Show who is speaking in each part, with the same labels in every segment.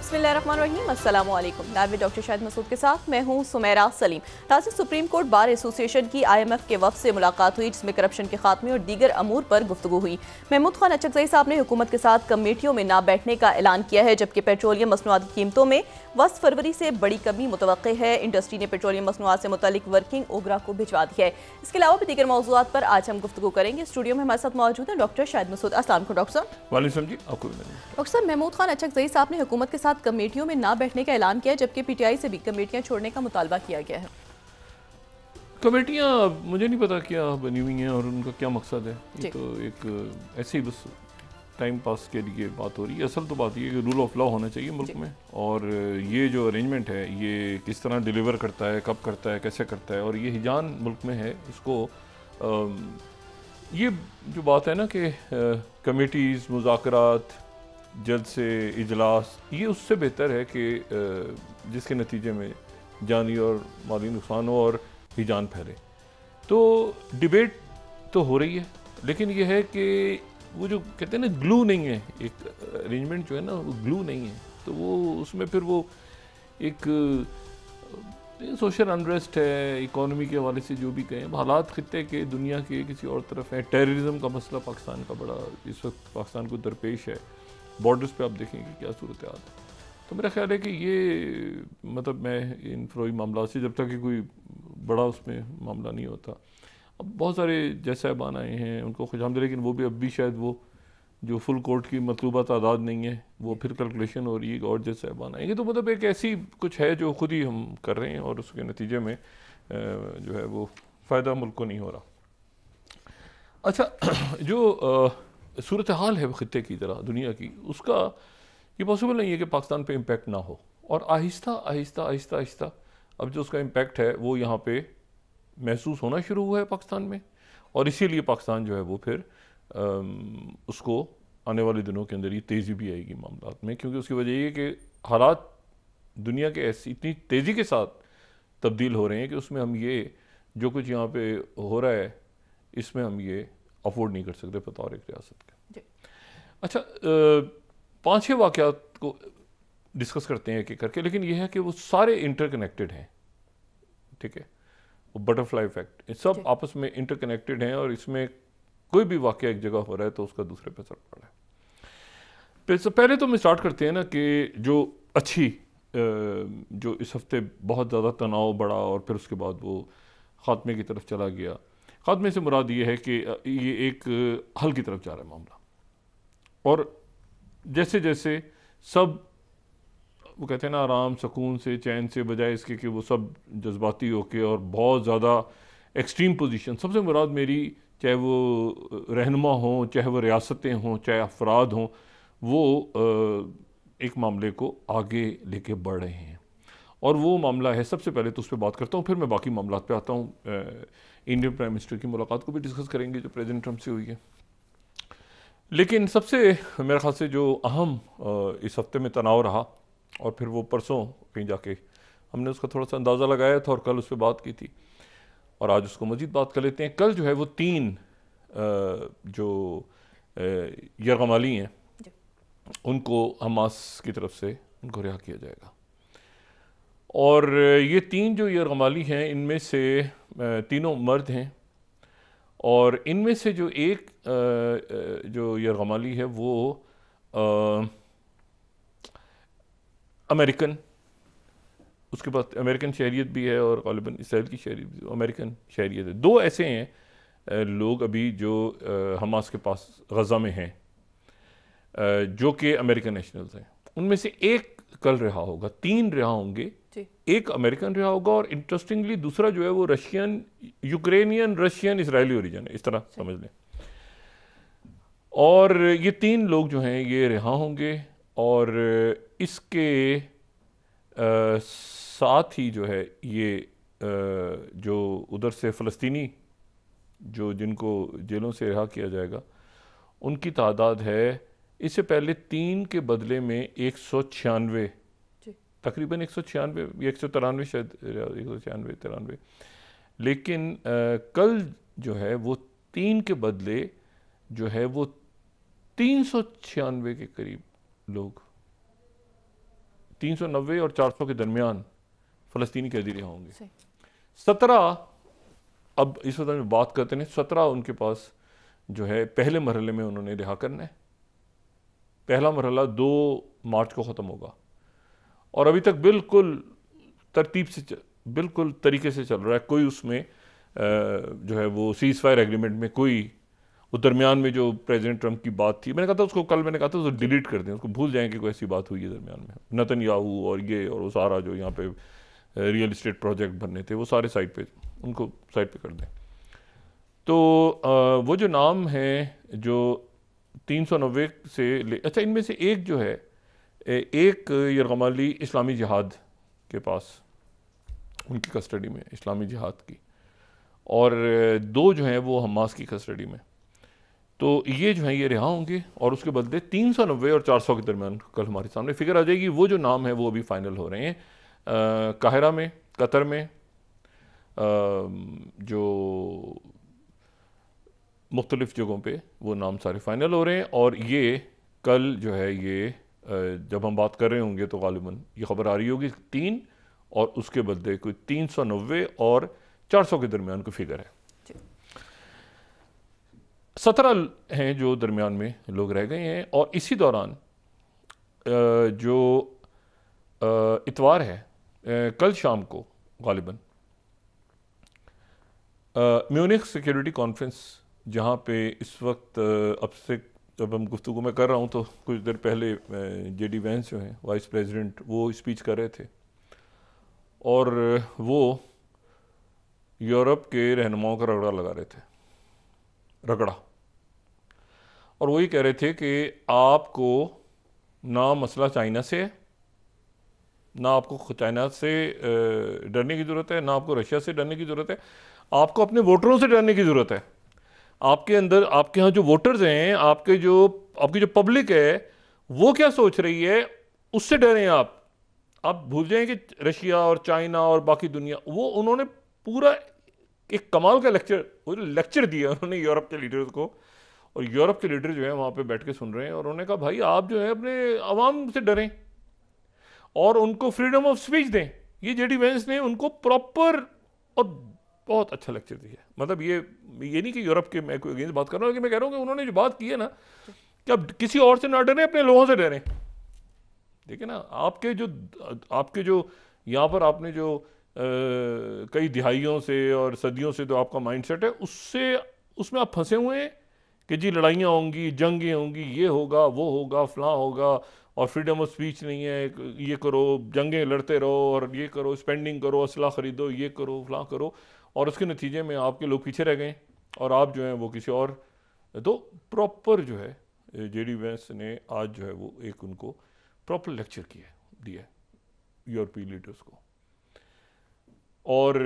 Speaker 1: बिस्मिल्लाहिर्रहमानिर्रहीम, अस्सलाम वालेकुम। लाइव में डॉक्टर शाहिद मसूद के साथ मैं हूं सुमेरा सलीम। ताज़ा सुप्रीम कोर्ट बार एसोसिएशन की IMF के वफ़द से मुलाकात हुई, जिसमें करप्शन के खात्मे और दीगर अमूर पर गुफ्तगू हुई। महमूद खान अचकज़ई साहब ने हुकूमत के साथ कमेटियों में ना बैठने का ऐलान किया है, जबकि पेट्रोलियम मसनूआत की कीमतों में 10 फरवरी से बड़ी कमी मुतवक्के है। इंडस्ट्री ने पेट्रोलियम मसनूआत से मुतालिक वर्किंग ओगरा को भिजवा दिया है। इसके अलावा भी दीगर मौज़ूआत पर आज हम गुफ्तगू करेंगे। स्टूडियो में हमारे साथ मौजूद है डॉक्टर शाहिद मसूद। अस्सलाम वालेकुम डॉक्टर साहब।
Speaker 2: वालेकुम जी, आपको
Speaker 1: डॉक्टर साहब, महमूद खान अचकज़ई साहब ने हुकूमत के साथ कमेटियों में ना बैठने का ऐलान किया है, जबकि PTI से भी कमेटियां छोड़ने का मुतालबा किया गया है।
Speaker 2: कमेटियाँ मुझे नहीं पता क्या बनी हुई हैं और उनका क्या मकसद है। ये तो एक ऐसे ही बस टाइम पास के लिए बात हो रही है। असल तो बात ये है कि रूल ऑफ लॉ होना चाहिए मुल्क में, और ये जो अरेंजमेंट है ये किस तरह डिलीवर करता है, कब करता है, कैसे करता है, और ये हिजान मुल्क में है। इसको ये जो बात है ना कि कमेटीज़, मुज़ाकरात, जल्द से इजलास, ये उससे बेहतर है कि जिसके नतीजे में जानी और माली नुकसान हो और हिजान फैले। तो डिबेट तो हो रही है, लेकिन ये है कि वो जो कहते हैं ना ग्लू नहीं है, एक अरेंजमेंट जो है ना वो ग्लू नहीं है, तो वो उसमें फिर वो एक सोशल अनरेस्ट है, इकॉनमी के हवाले से जो भी कहें, हालात खित्ते के दुनिया के किसी और तरफ है। टेररिज्म का मसला पाकिस्तान का बड़ा इस वक्त पाकिस्तान को दरपेश है। बॉर्डर्स पे आप देखेंगे क्या सूरत हाल है। तो मेरा ख्याल है कि ये मतलब मैं इन फ़रोई मामला से जब तक कि कोई बड़ा उसमें मामला नहीं होता, अब बहुत सारे जज साहबान आए हैं, उनको खुशामद, लेकिन वो भी अब भी शायद वो जो फुल कोर्ट की मतलूबा तादाद नहीं है, वो फिर कैलकुलेशन हो रही है और जज साहबान आएंगे। तो मतलब एक ऐसी कुछ है जो खुद ही हम कर रहे हैं और उसके नतीजे में जो है वो फ़ायदा मुल्क को नहीं हो रहा। अच्छा, जो सूरत हाल है ख़ित्ते की तरह दुनिया की, उसका ये पॉसिबल नहीं है कि पाकिस्तान पे इम्पेक्ट ना हो, और आहिस्ता आहिस्ता आहिस्ता आहिस्ता अब जो उसका इम्पेक्ट है वो यहाँ पे महसूस होना शुरू हुआ है पाकिस्तान में, और इसीलिए पाकिस्तान जो है वो फिर उसको आने वाले दिनों के अंदर ये तेज़ी भी आएगी मामलात में, क्योंकि उसकी वजह ये कि हालात दुनिया के ऐसी इतनी तेज़ी के साथ तब्दील हो रहे हैं कि उसमें हम ये जो कुछ यहाँ पे हो रहा है इसमें हम ये अफोर्ड नहीं कर सकते बतौर एक रियासत के। अच्छा, 5-6 वाक़यात को डिस्कस करते हैं एक एक करके, लेकिन यह है कि वो सारे इंटरकनेक्टेड हैं, ठीक है, वो बटरफ्लाई इफेक्ट, सब आपस में इंटरकनेक्टेड हैं, और इसमें कोई भी वाक़या एक जगह हो रहा है तो उसका दूसरे पे असर पड़ रहा है। पहले तो हम स्टार्ट करते हैं ना कि जो अच्छी जो इस हफ्ते बहुत ज़्यादा तनाव बढ़ा और फिर उसके बाद वो ख़ात्मे की तरफ चला गया। ख़ात्मे से मुराद ये है कि ये एक हल की तरफ जा रहा है मामला, और जैसे जैसे सब वो कहते हैं ना आराम सुकून से चैन से, बजाय इसके कि वो सब जज्बाती होके और बहुत ज़्यादा एक्सट्रीम पोजीशन, सबसे मुराद मेरी चाहे वो रहनुमा हों, चाहे वो रियासतें हों, चाहे अफराद हों, वो एक मामले को आगे लेके बढ़ रहे हैं, और वो मामला है, सबसे पहले तो उस पर बात करता हूँ, फिर मैं बाकी मामलात पे आता हूँ। इंडियन प्राइम मिनिस्टर की मुलाकात को भी डिस्कस करेंगे जो प्रेसिडेंट ट्रंप से हुई है, लेकिन सबसे मेरे ख्याल से जो अहम इस हफ्ते में तनाव रहा, और फिर वो परसों कहीं जाके हमने उसका थोड़ा सा अंदाज़ा लगाया था और कल उस पर बात की थी, और आज उसको मज़ीद बात कर लेते हैं। कल जो है वो 3 जो यरगमाली हैं उनको हमास की तरफ से उनको रिहा किया जाएगा, और ये 3 जो यरगमाली हैं इनमें से तीनों मर्द हैं, और इनमें से जो एक जो यरगमाली है वो अमेरिकन, उसके पास अमेरिकन शहरियत भी है और ग़ालिबन इसराइल की शहरियत भी, अमेरिकन शहरियत है। 2 ऐसे हैं लोग अभी जो हमास के पास गज़ा में हैं जो कि अमेरिकन नेशनल्स हैं। उनमें से एक कल रिहा होगा, 3 रिहा होंगे, एक अमेरिकन रिहा होगा, और इंटरेस्टिंगली दूसरा जो है वो Russian, Ukrainian, Russian, Israeli origin है, इस तरह समझ लें। और ये 3 लोग जो हैं ये रिहा होंगे, और इसके साथ ही जो है ये जो उधर से फ़लस्तीनी जो जिनको जेलों से रिहा किया जाएगा उनकी तादाद है, इससे पहले 3 के बदले में 196, तकरीबन 196 या 193 शायद, 196-93, लेकिन कल जो है वो 3 के बदले जो है वो 396 के करीब लोग 390 और 400 के दरमियान फ़लस्तीनी कैदी रिहा होंगे। 17 अब इस वक्त में बात करते हैं, 17 उनके पास जो है पहले मरहले में उन्होंने रिहा करना है। पहला मरहला 2 मार्च को ख़त्म होगा और अभी तक बिल्कुल तरतीब से बिल्कुल तरीके से चल रहा है। कोई उसमें जो है वो सीज़ फायर एग्रीमेंट में कोई वो दरमियान में जो प्रेसिडेंट ट्रंप की बात थी, मैंने कहा था उसको कल, मैंने कहा था उसको डिलीट कर दें, उसको भूल जाएं कि कोई ऐसी बात हुई है दरमियान में। नेतन्याहू और ये और वो सारा जो यहाँ पे रियल इस्टेट प्रोजेक्ट बनने थे वो सारे साइड पे, उनको साइड पे कर दें। तो वो जो नाम है जो 390 से ले, अच्छा इनमें से एक जो है, एक यरगमाली इस्लामी जिहाद के पास उनकी कस्टडी में, इस्लामी जिहाद की, और 2 जो हैं वो हमास की कस्टडी में। तो ये जो है ये रिहा होंगे और उसके बदले 390 और 400 के दरमियान कल हमारे सामने फिगर आ जाएगी। वो जो नाम है वो अभी फाइनल हो रहे हैं काहिरा में, कतर में, जो मुख्तलिफ जगहों पे वो नाम सारे फाइनल हो रहे हैं। और ये कल जो है ये जब हम बात कर रहे होंगे तो गालिबन ये खबर आ रही होगी 3 और उसके बदले कोई 390 और 400 के दरमियान कोई फिगर है। 17 हैं जो दरमियान में लोग रह गए हैं। और इसी दौरान जो इतवार है, कल शाम को गालिबन म्यूनिख सिक्योरिटी कॉन्फ्रेंस, जहाँ पे इस वक्त अब से जब हम गुफ्तगू में कर रहा हूँ तो कुछ देर पहले जेडी वैंस जो हैं वाइस प्रेसिडेंट वो स्पीच कर रहे थे और वो यूरोप के रहनुमाओं का रगड़ा लगा रहे थे, रगड़ा। और वो ये कह रहे थे कि आपको ना मसला चाइना से है, ना आपको चाइना से डरने की ज़रूरत है, ना आपको रशिया से डरने की ज़रूरत है, आपको अपने वोटरों से डरने की ज़रूरत है। आपके अंदर, आपके यहाँ जो वोटर्स हैं, आपकी जो पब्लिक है वो क्या सोच रही है उससे डरें आप भूल जाएं कि रशिया और चाइना और बाकी दुनिया, वो उन्होंने पूरा एक कमाल का लेक्चर दिया उन्होंने यूरोप के लीडर्स को। और यूरोप के लीडर जो है वहाँ पे बैठ के सुन रहे हैं और उन्होंने कहा भाई आप जो है अपने अवाम से डरें और उनको फ्रीडम ऑफ स्पीच दें। ये जेडी वेंस ने उनको प्रॉपर और बहुत अच्छा लेक्चर दिया। मतलब ये नहीं कि यूरोप के मैं कोई अगेंस्ट बात कर रहा हूँ, कि मैं कह रहा हूँ कि उन्होंने जो बात की है ना कि अब किसी और से ना डरें, अपने लोगों से डरें। देखिए ना, आपके जो यहाँ पर आपने जो कई दिहाइयों से और सदियों से जो आपका माइंडसेट है उसमें आप फंसे हुए हैं कि जी लड़ाइयाँ होंगी, जंगें होंगी, ये होगा, वो होगा, फलां होगा, और फ्रीडम ऑफ स्पीच नहीं है, ये करो, जंगें लड़ते रहो और ये करो, स्पेंडिंग करो, असला ख़रीदो, ये करो, फलां करो, और उसके नतीजे में आपके लोग पीछे रह गए और आप जो हैं वो किसी और। तो प्रॉपर जो है जेडी वेंस ने आज जो है वो एक उनको प्रॉपर लेक्चर दिया यूरोपीय लीडर्स को। और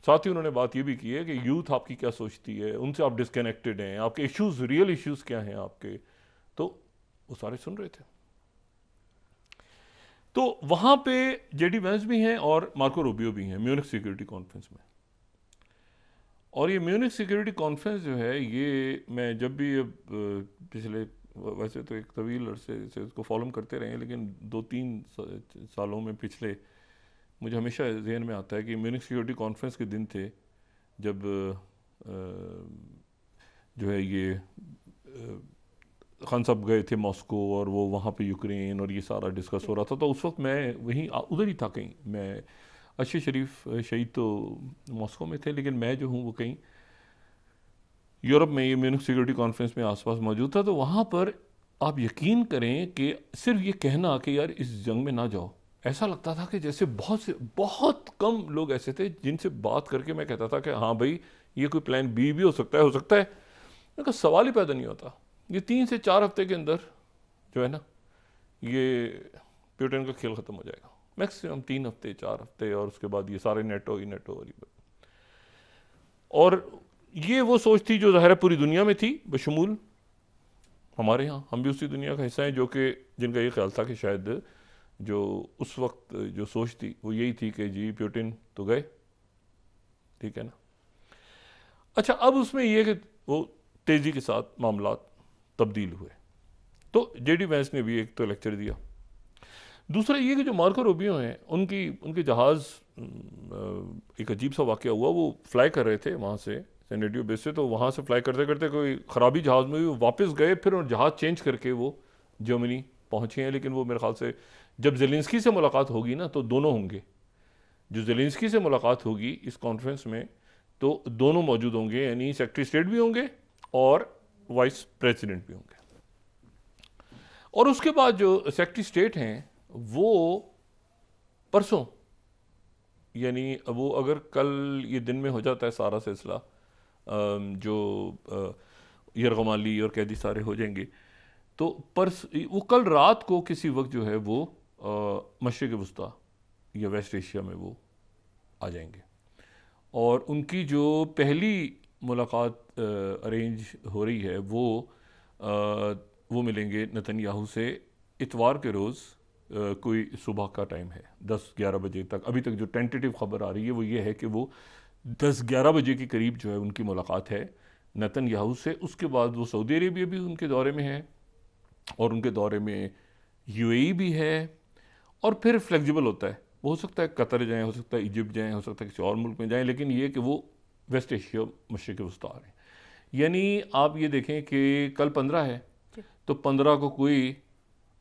Speaker 2: साथ ही उन्होंने बात ये भी की है कि यूथ आपकी क्या सोचती है, उनसे आप डिस्कनेक्टेड हैं, आपके इश्यूज, रियल इश्यूज क्या हैं आपके, तो वो सारे सुन रहे थे। तो वहाँ पे जेडी वेंस भी हैं और मार्को रूबियो भी हैं म्यूनिख सिक्योरिटी कॉन्फ्रेंस में। और ये म्यूनिख सिक्योरिटी कॉन्फ्रेंस जो है ये मैं जब भी पिछले, वैसे तो एक तवील अरसे से उसको फॉलो करते रहे हैं, लेकिन 2-3 सालों में पिछले मुझे हमेशा जहन में आता है कि म्यूनिख सिक्योरिटी कॉन्फ्रेंस के दिन थे जब जो है ये खान साहब गए थे मॉस्को और वो वहाँ पे यूक्रेन और ये सारा डिस्कस हो रहा था। तो उस वक्त मैं वहीं उधर ही था कहीं, मैं अच्छे शरीफ शहीद तो मॉस्को में थे, लेकिन मैं जो हूँ वो कहीं यूरोप में ये म्यूनिख सिक्योरिटी कॉन्फ्रेंस में आसपास मौजूद था। तो वहाँ पर आप यकीन करें कि सिर्फ ये कहना कि यार इस जंग में ना जाओ, ऐसा लगता था कि जैसे बहुत कम लोग ऐसे थे जिनसे बात करके मैं कहता था कि हाँ भाई ये कोई प्लान बी भी हो सकता है। उनका सवाल ही पैदा नहीं होता। ये 3 से 4 हफ्ते के अंदर जो है ना ये प्यूटन का खेल ख़त्म हो जाएगा, मैक्सिमम 3 हफ्ते 4 हफ्ते, और उसके बाद ये सारे नेटो और ये वो सोच थी जो ज़ाहिर है पूरी दुनिया में थी, बशमूल हमारे यहाँ, हम भी उसी दुनिया का हिस्सा हैं जो कि जिनका ये ख्याल था कि शायद जो उस वक्त जो सोच थी वो यही थी कि जी प्यूटिन तो गए, ठीक है ना। अच्छा, अब उसमें ये कि वो तेज़ी के साथ मामलात तब्दील हुए। तो जेडी वेंस ने भी एक तो लेक्चर दिया, दूसरा ये कि जो मार्को रूबियो हैं उनके जहाज़ एक अजीब सा वाक़या हुआ, वो फ्लाई कर रहे थे वहाँ से सेनेडियो बेस से, तो वहाँ से फ्लाई करते करते कोई ख़राबी जहाज़ में हुई, वो वापस गए, फिर जहाज़ चेंज करके वो जर्मनी पहुँचे हैं। लेकिन वो मेरे ख्याल से जब ज़ेलेंस्की से मुलाकात होगी ना तो दोनों होंगे, जो ज़ेलेंस्की से मुलाकात होगी इस कॉन्फ्रेंस में तो दोनों मौजूद होंगे, यानी सेक्रेटरी स्टेट भी होंगे और वाइस प्रेसिडेंट भी होंगे। और उसके बाद जो सेक्रेटरी स्टेट हैं वो परसों, यानी वो अगर कल ये दिन में हो जाता है सारा सिलसिला, जो यरगमाली और कैदी सारे हो जाएंगे, तो वो कल रात को किसी वक्त जो है वो मशरिक़ वस्ता या वेस्ट एशिया में वो आ जाएंगे। और उनकी जो पहली मुलाकात अरेंज हो रही है वो मिलेंगे नेतन्याहू से इतवार के रोज़, कोई सुबह का टाइम है 10-11 बजे तक। अभी तक जो टेंटेटिव खबर आ रही है वो ये है कि वो 10-11 बजे के करीब जो है उनकी मुलाकात है नेतन्याहू से। उसके बाद वो सऊदी अरेबिया भी उनके दौरे में है और उनके दौरे में यूएई भी है, और फिर फ्लेक्सिबल होता है, वो हो सकता है कतर जाएँ, हो सकता है इजिप्ट जाएँ, हो सकता है किसी और मुल्क में जाएँ, लेकिन ये कि वो वेस्ट एशिया मशरिक़ वस्ता आ रहे हैं। यानी आप ये देखें कि कल 15 है, तो 15 को कोई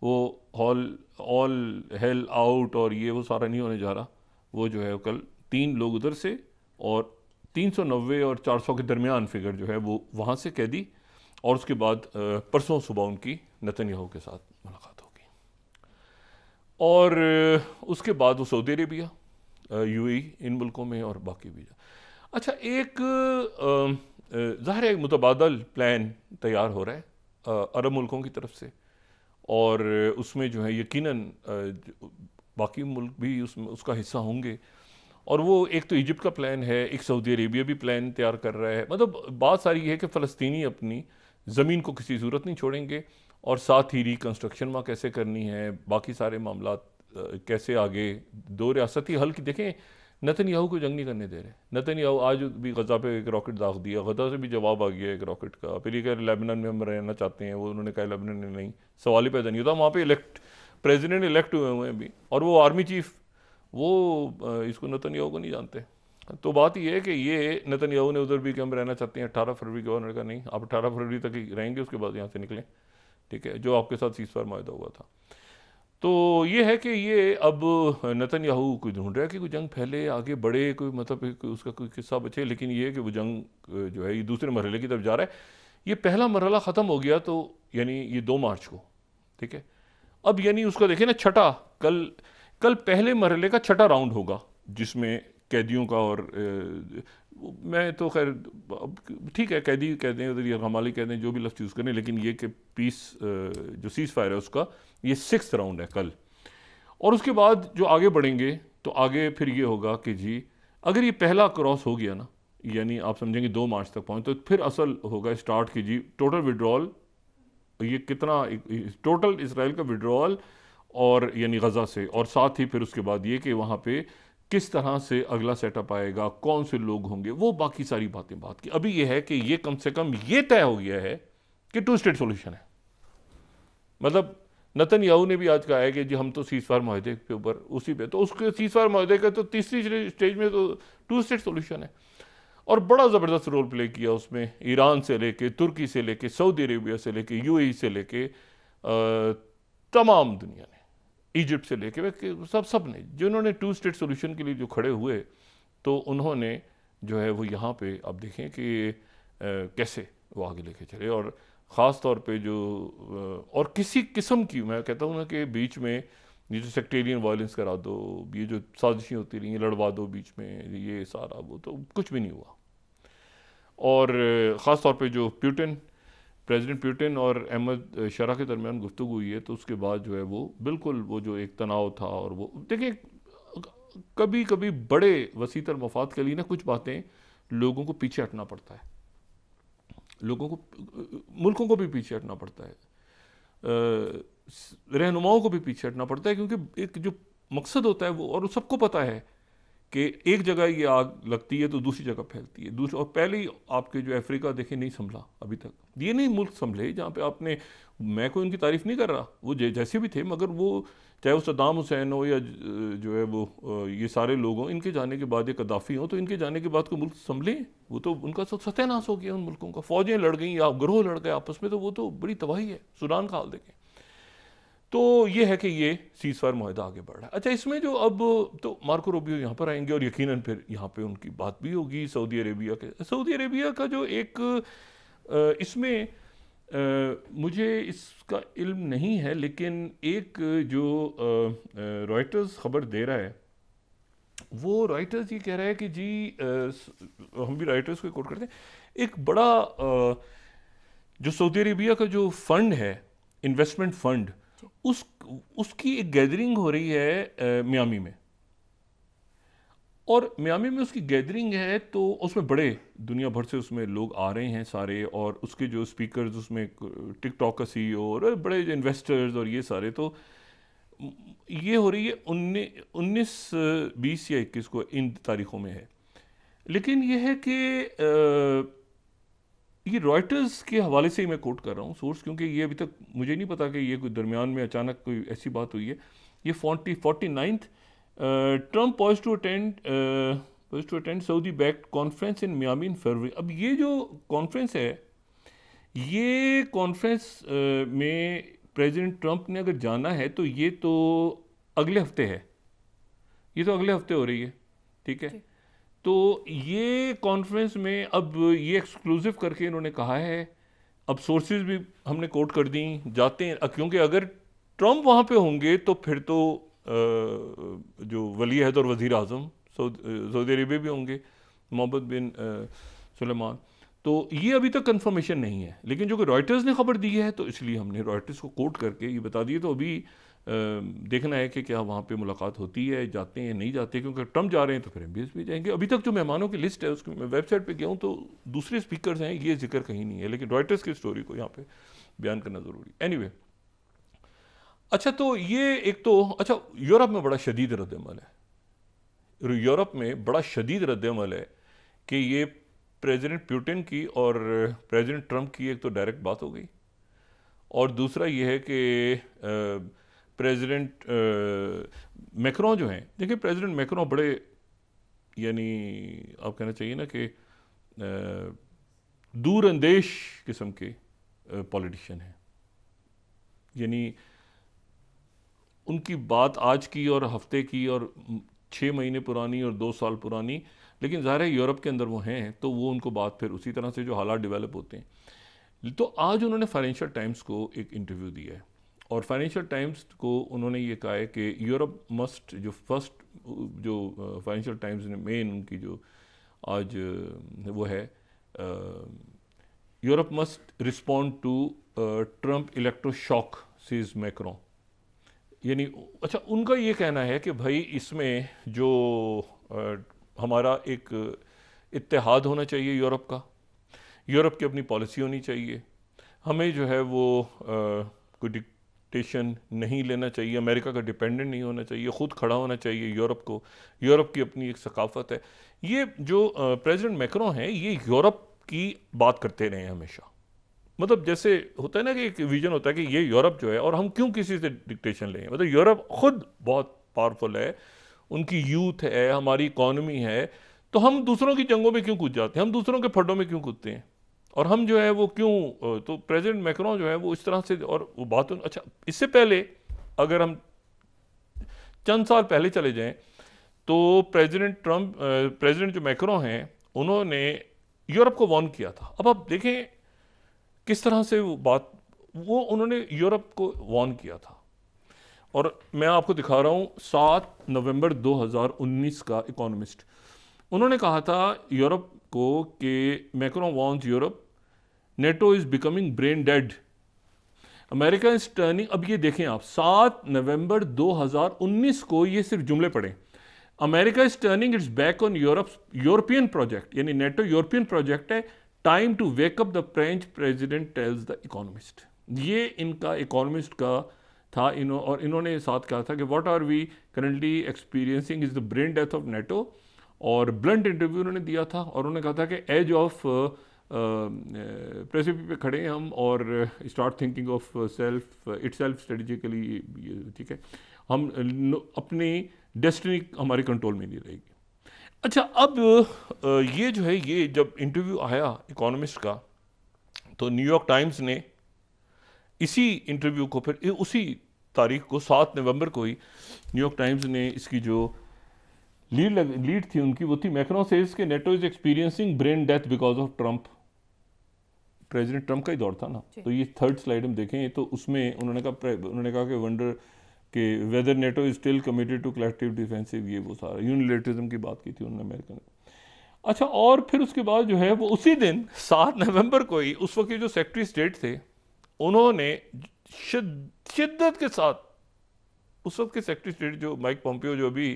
Speaker 2: वो ऑल हेल आउट और ये वो सारा नहीं होने जा रहा। वो जो है कल 3 लोग उधर से और 390 और 400 के दरमियान फिगर जो है वो वहाँ से कैदी, और उसके बाद परसों सुबह उनकी नेतन्याहू के साथ मुलाकात होगी। और उसके बाद वो सऊदी अरेबिया, यूएई, इन मुल्कों में और बाकी भी। अच्छा, एक ज़ाहिर है मुतबादल प्लान तैयार हो रहा है अरब मुल्कों की तरफ से, और उसमें जो है यकीनन बाकी मुल्क भी उसका हिस्सा होंगे। और वो एक तो इजिप्ट का प्लान है, एक सऊदी अरेबिया भी प्लान तैयार कर रहा है। मतलब बात सारी है कि फ़लस्तीनी अपनी ज़मीन को किसी सूरत नहीं छोड़ेंगे, और साथ ही रिकन्स्ट्रक्शन वहाँ कैसे करनी है, बाकी सारे मामला कैसे आगे दो रियासती हल की। देखें, नेतन्याहू को जंग नहीं करने दे रहे। नेतन्याहू आज भी गज़ा पे एक रॉकेट दाग दिया, गज़ा से भी जवाब आ गया एक रॉकेट का। फिर ये कह लेबनान में हम रहना चाहते हैं, वो उन्होंने कहा लेबनान में नहीं, सवाल ही पैदा नहीं होता। वहाँ पे प्रेसिडेंट इलेक्ट हुए हैं भी, और वो आर्मी चीफ वो इसको नेतन्याहू को नहीं जानते। तो बात ये है कि ये नेतन्याहू ने उधर भी कि हम रहना चाहते हैं 18 फरवरी के, उन्होंने कहा नहीं, आप 18 फरवरी तक ही रहेंगे, उसके बाद यहाँ से निकलें, ठीक है, जो आपके साथ सीज़फायर माहिदा हुआ था। तो ये है कि ये अब नेतन्याहू कोई ढूंढ रहा है कि कोई जंग फैले, आगे बढ़े, कोई मतलब उसका कोई किस्सा बचे, लेकिन ये है कि वो जंग जो है ये दूसरे मरहले की तरफ जा रहा है। ये पहला मरहला ख़त्म हो गया, तो यानी ये 2 मार्च को, ठीक है। अब यानी उसका देखें ना, छठा कल पहले मरहले का छठा राउंड होगा, जिसमें कैदियों का, और मैं तो खैर ठीक है, कैदी कह दें, उधर यरगमाली कह दें, जो भी लफ्ज़ यूज़ करें, लेकिन ये कि पीस जो सीज़ फायर है उसका ये 6th राउंड है कल। और उसके बाद जो आगे बढ़ेंगे तो आगे फिर ये होगा कि जी अगर ये पहला क्रॉस हो गया ना, यानी आप समझेंगे 2 मार्च तक पहुँच, तो फिर असल होगा स्टार्ट की जी टोटल विड्रॉल, ये कितना टोटल इसराइल का विड्रॉल, और यानी गज़ा से, और साथ ही फिर उसके बाद ये कि वहाँ पे किस तरह से अगला सेटअप आएगा, कौन से लोग होंगे, वो बाकी सारी बातें बात की। अभी ये है कि ये कम से कम ये तय हो गया है कि 2 स्टेट सोल्यूशन है। मतलब नेतन्याहू ने भी आज कहा है कि जी हम तो सीज़फायर माहिदे के ऊपर उसी पे, तो उसके सीज़फायर माहिदे का तो तीसरी स्टेज में तो 2 स्टेट सोल्यूशन है। और बड़ा ज़बरदस्त रोल प्ले किया उसमें ईरान से लेके, तुर्की से लेके, सऊदी अरेबिया से लेके, यूएई से लेके तमाम दुनिया ने, इजिप्ट से लेके सब ने, जिन्होंने 2 स्टेट सोल्यूशन के लिए जो खड़े हुए, तो उन्होंने जो है वो यहाँ पे आप देखें कि कैसे वो आगे लेके चले। और ख़ास तौर पे जो और किसी किस्म की, मैं कहता हूँ ना कि बीच में ये जो सेक्टेरियन वायलेंस करा दो, ये जो साजिशें होती रही, लड़वा दो बीच में, ये सारा वो तो कुछ भी नहीं हुआ। और ख़ास तौर पे जो प्रेसिडेंट प्यूटिन और अहमद शरा के दरमियान गुफ्तगू हुई है, तो उसके बाद जो है वो बिल्कुल वो जो एक तनाव था, और वो देखिए कभी कभी बड़े वसीतर मफाद के लिए ना कुछ बातें लोगों को पीछे हटना पड़ता है, लोगों को, मुल्कों को भी पीछे हटना पड़ता है, रहनुमाओं को भी पीछे हटना पड़ता है, क्योंकि एक जो मकसद होता है वो, और सबको पता है कि एक जगह ये आग लगती है तो दूसरी जगह फैलती है, दूसरी। और पहले ही आपके जो अफ्रीका देखे नहीं संभला अभी तक, ये नहीं मुल्क संभले जहाँ पे आपने, मैं कोई उनकी तारीफ नहीं कर रहा, वो जैसे भी थे, मगर वो चाहे वो सद्दाम हुसैन हो या जो है वो ये सारे लोग हों, इनके जाने के बाद, ये कद्दाफी हो, तो इनके जाने के बाद कोई मुल्क संभले? वो तो उनका सब सत्यानाश हो गया उन मुल्कों का, फौजें लड़ गई या ग्रोह लड़ गए आपस में, तो वो तो बड़ी तबाही है। सूडान का हाल देखें। तो ये है कि ये सीज़ फायर मुआहदा आगे बढ़ रहा है। अच्छा, इसमें जो अब तो मार्को रूबियो यहाँ पर आएंगे और यकीनन फिर यहाँ पे उनकी बात भी होगी सऊदी अरेबिया के। सऊदी अरेबिया का जो एक इसमें मुझे इसका इल्म नहीं है, लेकिन एक जो रॉयटर्स ख़बर दे रहा है, वो रॉयटर्स ये कह रहा है कि जी हम भी रॉयटर्स को कोट करते हैं, एक बड़ा जो सऊदी अरेबिया का जो फंड है, इन्वेस्टमेंट फंड, उसकी एक गैदरिंग हो रही है मियामी में। और मियामी में उसकी गैदरिंग है, तो उसमें बड़े दुनिया भर से उसमें लोग आ रहे हैं सारे, और उसके जो स्पीकर्स, उसमें टिकटॉक का CEO और बड़े इन्वेस्टर्स और ये सारे, तो ये हो रही है 19, 20 या 21 को, इन तारीखों में है। लेकिन ये है कि ये रॉयटर्स के हवाले से ही मैं कोट कर रहा हूँ सोर्स, क्योंकि ये अभी तक मुझे नहीं पता कि ये कोई दरमियान में अचानक कोई ऐसी बात हुई है। ये 49th Trump poised to attend Saudi backed conference in Miami in February. अब ये जो कॉन्फ्रेंस है, ये कॉन्फ्रेंस में प्रेसिडेंट ट्रम्प ने अगर जाना है तो ये तो अगले हफ्ते है, ये तो अगले हफ्ते हो रही है, ठीक है। तो ये कॉन्फ्रेंस में अब ये एक्सक्लूसिव करके इन्होंने कहा है, अब सोर्सेज भी हमने कोट कर दी, जाते हैं, क्योंकि अगर ट्रम्प वहाँ पे होंगे तो फिर तो जो वली अहद और वज़ीर आज़म सऊदी अरेबिया भी होंगे, मोहम्मद बिन सुलेमान। तो ये अभी तक कंफर्मेशन नहीं है, लेकिन जो कि रॉयटर्स ने खबर दी है, तो इसलिए हमने रॉयटर्स को कोट करके ये बता दिए। तो अभी देखना है कि क्या वहाँ पे मुलाकात होती है, जाते हैं नहीं जाते, क्योंकि ट्रम्प जा रहे हैं तो फिर MBS भी जाएंगे। अभी तक जो मेहमानों की लिस्ट है उसकी मैं वेबसाइट पे गया हूँ, तो दूसरे स्पीकर्स हैं, ये जिक्र कहीं नहीं है, लेकिन रॉयटर्स की स्टोरी को यहाँ पे बयान करना ज़रूरी। एनीवे, अच्छा, तो ये एक तो, अच्छा, यूरोप में बड़ा शदीद रद्द-ए-अमल है, यूरोप में बड़ा शदीद रद्द-ए-अमल है कि ये प्रेसिडेंट पुतिन की और प्रेसिडेंट ट्रम्प की एक तो डायरेक्ट बात हो गई, और दूसरा ये है कि प्रेसिडेंट मैक्रों जो हैं, देखिए प्रेसिडेंट मैक्रों बड़े, यानी आप कहना चाहिए ना कि दूरअंदेश किस्म के पॉलिटिशियन हैं। यानी उनकी बात आज की और हफ्ते की और 6 महीने पुरानी और 2 साल पुरानी, लेकिन ज़ाहिर है यूरोप के अंदर वो हैं, तो वो उनको बात फिर उसी तरह से जो हालात डेवलप होते हैं। तो आज उन्होंने फाइनेंशियल टाइम्स को एक इंटरव्यू दिया है, और फाइनेंशियल टाइम्स को उन्होंने ये कहा है कि यूरोप मस्ट, जो फर्स्ट जो फाइनेंशियल टाइम्स ने मेन उनकी जो आज वो है, Europe must respond to Trump electroshock says Macron. यानी अच्छा, उनका ये कहना है कि भाई इसमें जो हमारा एक इत्तेहाद होना चाहिए यूरोप का, यूरोप की अपनी पॉलिसी होनी चाहिए, हमें जो है वो कोई डिक्टेशन नहीं लेना चाहिए, अमेरिका का डिपेंडेंट नहीं होना चाहिए, ख़ुद खड़ा होना चाहिए यूरोप को, यूरोप की अपनी एक सकाफ़त है। ये जो प्रेसिडेंट मैक्रों हैं, ये यूरोप की बात करते रहे हैं हमेशा, मतलब जैसे होता है ना कि एक विजन होता है कि ये यूरोप जो है, और हम क्यों किसी से डिक्टेशन लें, मतलब यूरोप खुद बहुत पावरफुल है, उनकी यूथ है, हमारी इकॉनमी है, तो हम दूसरों की जंगों में क्यों कूद जाते हैं, हम दूसरों के फड्डों में क्यों कूदते हैं, और हम जो है वो क्यों। तो प्रेसिडेंट मैक्रों जो है वो इस तरह से, और वो बात, अच्छा, इससे पहले अगर हम चंद साल पहले चले जाएं, तो प्रेसिडेंट जो मैक्रों हैं, उन्होंने यूरोप को वार्न किया था। अब आप देखें किस तरह से वो बात, वो उन्होंने यूरोप को वार्न किया था, और मैं आपको दिखा रहा हूँ 7 नवंबर 2019 का इकोनॉमिस्ट, उन्होंने कहा था यूरोप को कि Macron warns Europe, NATO is becoming brain dead, America is turning. अब ये देखें आप, 7 नवंबर 2019 को ये सिर्फ जुमले पढ़ें, America is turning its back on European project, यानी नेटो यूरोपियन प्रोजेक्ट है, time to wake up the French president tells the Economist. ये इनका इकोनॉमिस्ट का था और इन्होंने साथ कहा था कि what are we currently experiencing is the brain death of NATO, और ब्लंट इंटरव्यू उन्होंने दिया था और उन्होंने कहा था कि एज ऑफ प्रेसिपी पे खड़े हैं हम और start thinking of self it self strategically, ठीक है, हम अपनी डेस्टिनी हमारे कंट्रोल में नहीं रहेगी। अच्छा, अब ये जो है, ये जब इंटरव्यू आया इकोनॉमिस्ट का, तो न्यूयॉर्क टाइम्स ने इसी इंटरव्यू को फिर उसी तारीख को 7 नवंबर को ही न्यूयॉर्क टाइम्स ने इसकी जो लीड थी उनकी, वो थी मैक्रोन सेज के NATO is experiencing brain death because of Trump. President Trump का ही दौर था ना, तो ये थर्ड स्लाइड हम देखें तो उसमें उन्होंने कहा कि वंडर कि whether NATO is still committed to collective defensive, ये वो सारा यूनिलेटरिज्म की बात की थी उन्होंने अमेरिका ने। अच्छा, और फिर उसके बाद जो है वो उसी दिन 7 नवंबर को ही उस वक्त के जो सेक्रेटरी स्टेट थे उन्होंने शिद्दत के साथ, उस वक्त के सेक्रेटरी स्टेट जो माइक पॉम्पियो, जो अभी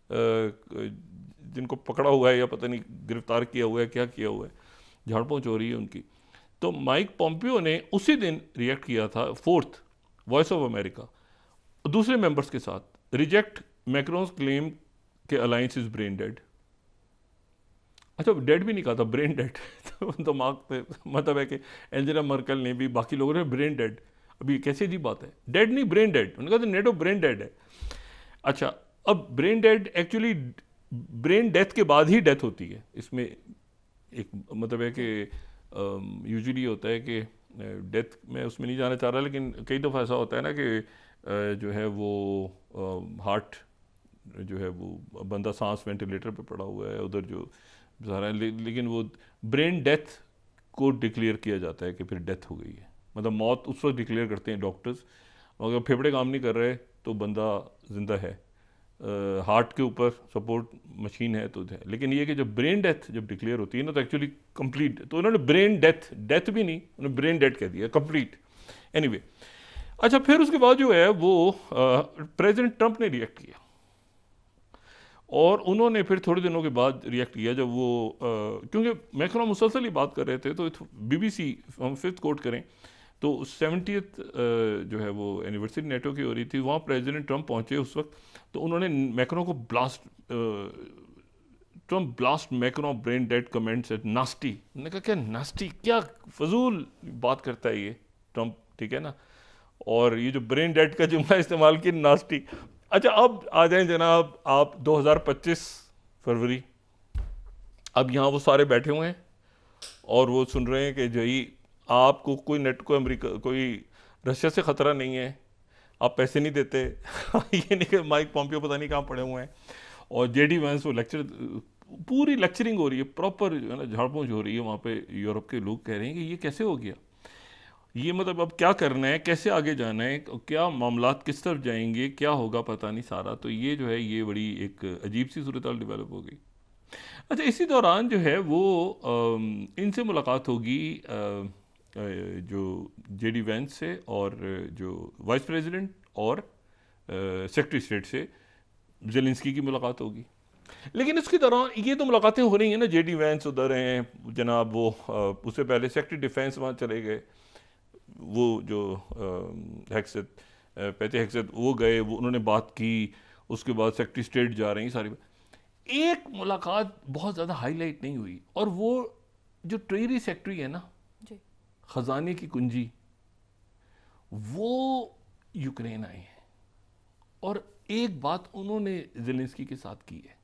Speaker 2: जिनको पकड़ा हुआ है या पता नहीं गिरफ्तार किया हुआ है, क्या किया हुआ है, झाड़ पहुँच हो रही है उनकी, तो माइक पॉम्पियो ने उसी दिन रिएक्ट किया था, 4th वॉइस ऑफ अमेरिका दूसरे मेंबर्स के साथ, रिजेक्ट मैक्रोन्स क्लेम के अलायंस इज ब्रेन डेड। अच्छा, डेड भी नहीं कहा था, ब्रेन डेड तो दिमाग पे मतलब है कि एंजेला मर्केल ने भी, बाकी लोगों ने ब्रेन डेड, अभी कैसी जी बात है, डेड नहीं ब्रेन डेड, उन्होंने कहा था नेटो ब्रेन डेड है। अच्छा, अब brain dead actually brain death के बाद ही डेथ होती है, इसमें एक मतलब है कि यूजुअली होता है कि डेथ में उसमें नहीं जाना चाह रहा, लेकिन कई दफ़ा ऐसा होता है ना कि जो है वो हार्ट जो है वो बंदा सांस वेंटिलेटर पे पड़ा हुआ है उधर जो सारा, लेकिन वो ब्रेन डेथ को डिक्लेयर किया जाता है कि फिर डेथ हो गई है, मतलब मौत उस वक्त डिक्लेयर करते हैं डॉक्टर्स, अगर फेफड़े काम नहीं कर रहे तो बंदा जिंदा है, हार्ट के ऊपर सपोर्ट मशीन है तो है, लेकिन ये कि जब ब्रेन डेथ जब डिक्लेयर होती है ना तो एक्चुअली कंप्लीट, तो उन्होंने ब्रेन डेथ भी नहीं, उन्होंने ब्रेन डेथ कह दिया, कंप्लीट। एनीवे, अच्छा, फिर उसके बाद जो है वो प्रेसिडेंट ट्रंप ने रिएक्ट किया और उन्होंने फिर थोड़े दिनों के बाद रिएक्ट किया जब वो क्योंकि मैक्रोन मुसलसल ही बात कर रहे थे, तो BBC हम 5th कोट करें तो 70th जो है वो एनिवर्सरी नेटो की हो रही थी, वहाँ प्रेसिडेंट ट्रंप पहुँचे उस वक्त, तो उन्होंने मैक्रोन को Trump blast Macron brain dead comments at nasty. उन्होंने कहा क्या नास्टी, क्या फजूल बात करता है ये ट्रंप, ठीक है ना, और ये जो ब्रेन डेड का जुमला इस्तेमाल किया, नास्टी। अच्छा, अब आ जाएं जनाब आप 2025 फरवरी, अब यहाँ वो सारे बैठे हुए हैं और वो सुन रहे हैं कि जी आपको कोई नेट को अमेरिका कोई रशिया से ख़तरा नहीं है, आप पैसे नहीं देते ये नहीं कि माइक पॉम्पियो पता नहीं कहाँ पड़े हुए हैं, और JD वैंस वो लेक्चर, पूरी लेक्चरिंग हो रही है, प्रॉपर जो है ना झाड़ पहुँच हो रही है वहाँ पे। यूरोप के लोग कह रहे हैं कि ये कैसे हो गया, ये मतलब अब क्या करना है, कैसे आगे जाना है, क्या मामलात किस तरफ जाएंगे, क्या होगा पता नहीं सारा, तो ये जो है ये बड़ी एक अजीब सी सूरत हाल डेवलप हो गई। अच्छा, इसी दौरान जो है वो इनसे मुलाकात होगी जो JD वैंस से और जो वाइस प्रेसिडेंट और सेक्रेटरी स्टेट से ज़ेलेंस्की की मुलाकात होगी, लेकिन इसके दौरान ये तो मुलाकातें हो रही हैं ना, JD वैंस उधर हैं जनाब, वो उससे पहले सेक्रेटरी डिफेंस वहाँ चले गए, वो जो हेक्सेट पैते हेक्सेट वो गए, वो उन्होंने बात की, उसके बाद सेक्रेटरी स्टेट जा रही हैं सारी। एक मुलाकात बहुत ज़्यादा हाईलाइट नहीं हुई, और वो जो ट्रेजरी सेक्रेटरी है ना, ख़जाने की कुंजी, वो यूक्रेन आए हैं, और एक बात उन्होंने ज़ेलेंस्की के साथ की है,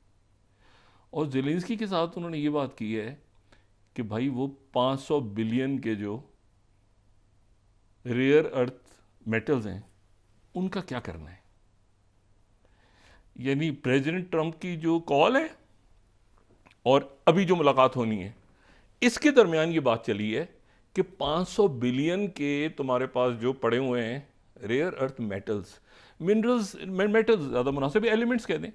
Speaker 2: और ज़ेलेंस्की के साथ उन्होंने ये बात की है कि भाई वो 500 बिलियन के जो रेयर अर्थ मेटल्स हैं उनका क्या करना है। यानी प्रेसिडेंट ट्रंप की जो कॉल है और अभी जो मुलाकात होनी है, इसके दरमियान ये बात चली है कि 500 बिलियन के तुम्हारे पास जो पड़े हुए हैं rare earth metals, minerals, metals ज़्यादा मुनासिब, एलिमेंट्स कह दें,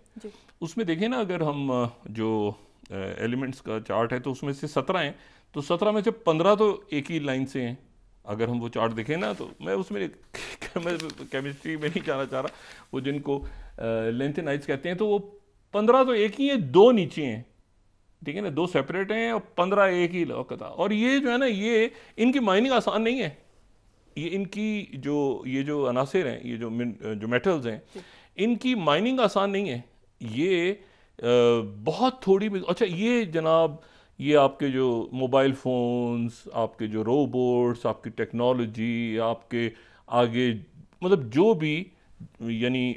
Speaker 2: उसमें देखें ना, अगर हम जो एलिमेंट्स का चार्ट है तो उसमें से 17 हैं, तो 17 में से 15 तो एक ही लाइन से हैं। अगर हम वो चार्ट देखें ना, तो मैं उसमें केमिस्ट्री में नहीं जाना चाह रहा, वो जिनको लेंथेनाइट्स कहते हैं, तो वो 15 तो एक ही है, 2 नीचे हैं, ठीक है ना, 2 सेपरेट हैं और 15 एक ही लौकता। और ये जो है ना, ये इनकी माइनिंग आसान नहीं है, ये इनकी ये जो अनासिर हैं, ये जो मेटल्स हैं, इनकी माइनिंग आसान नहीं है। ये बहुत थोड़ी, अच्छा ये जनाब, ये आपके जो मोबाइल फ़ोन्स, आपके जो रोबोट्स, आपकी टेक्नोलॉजी, आपके आगे मतलब जो भी, यानी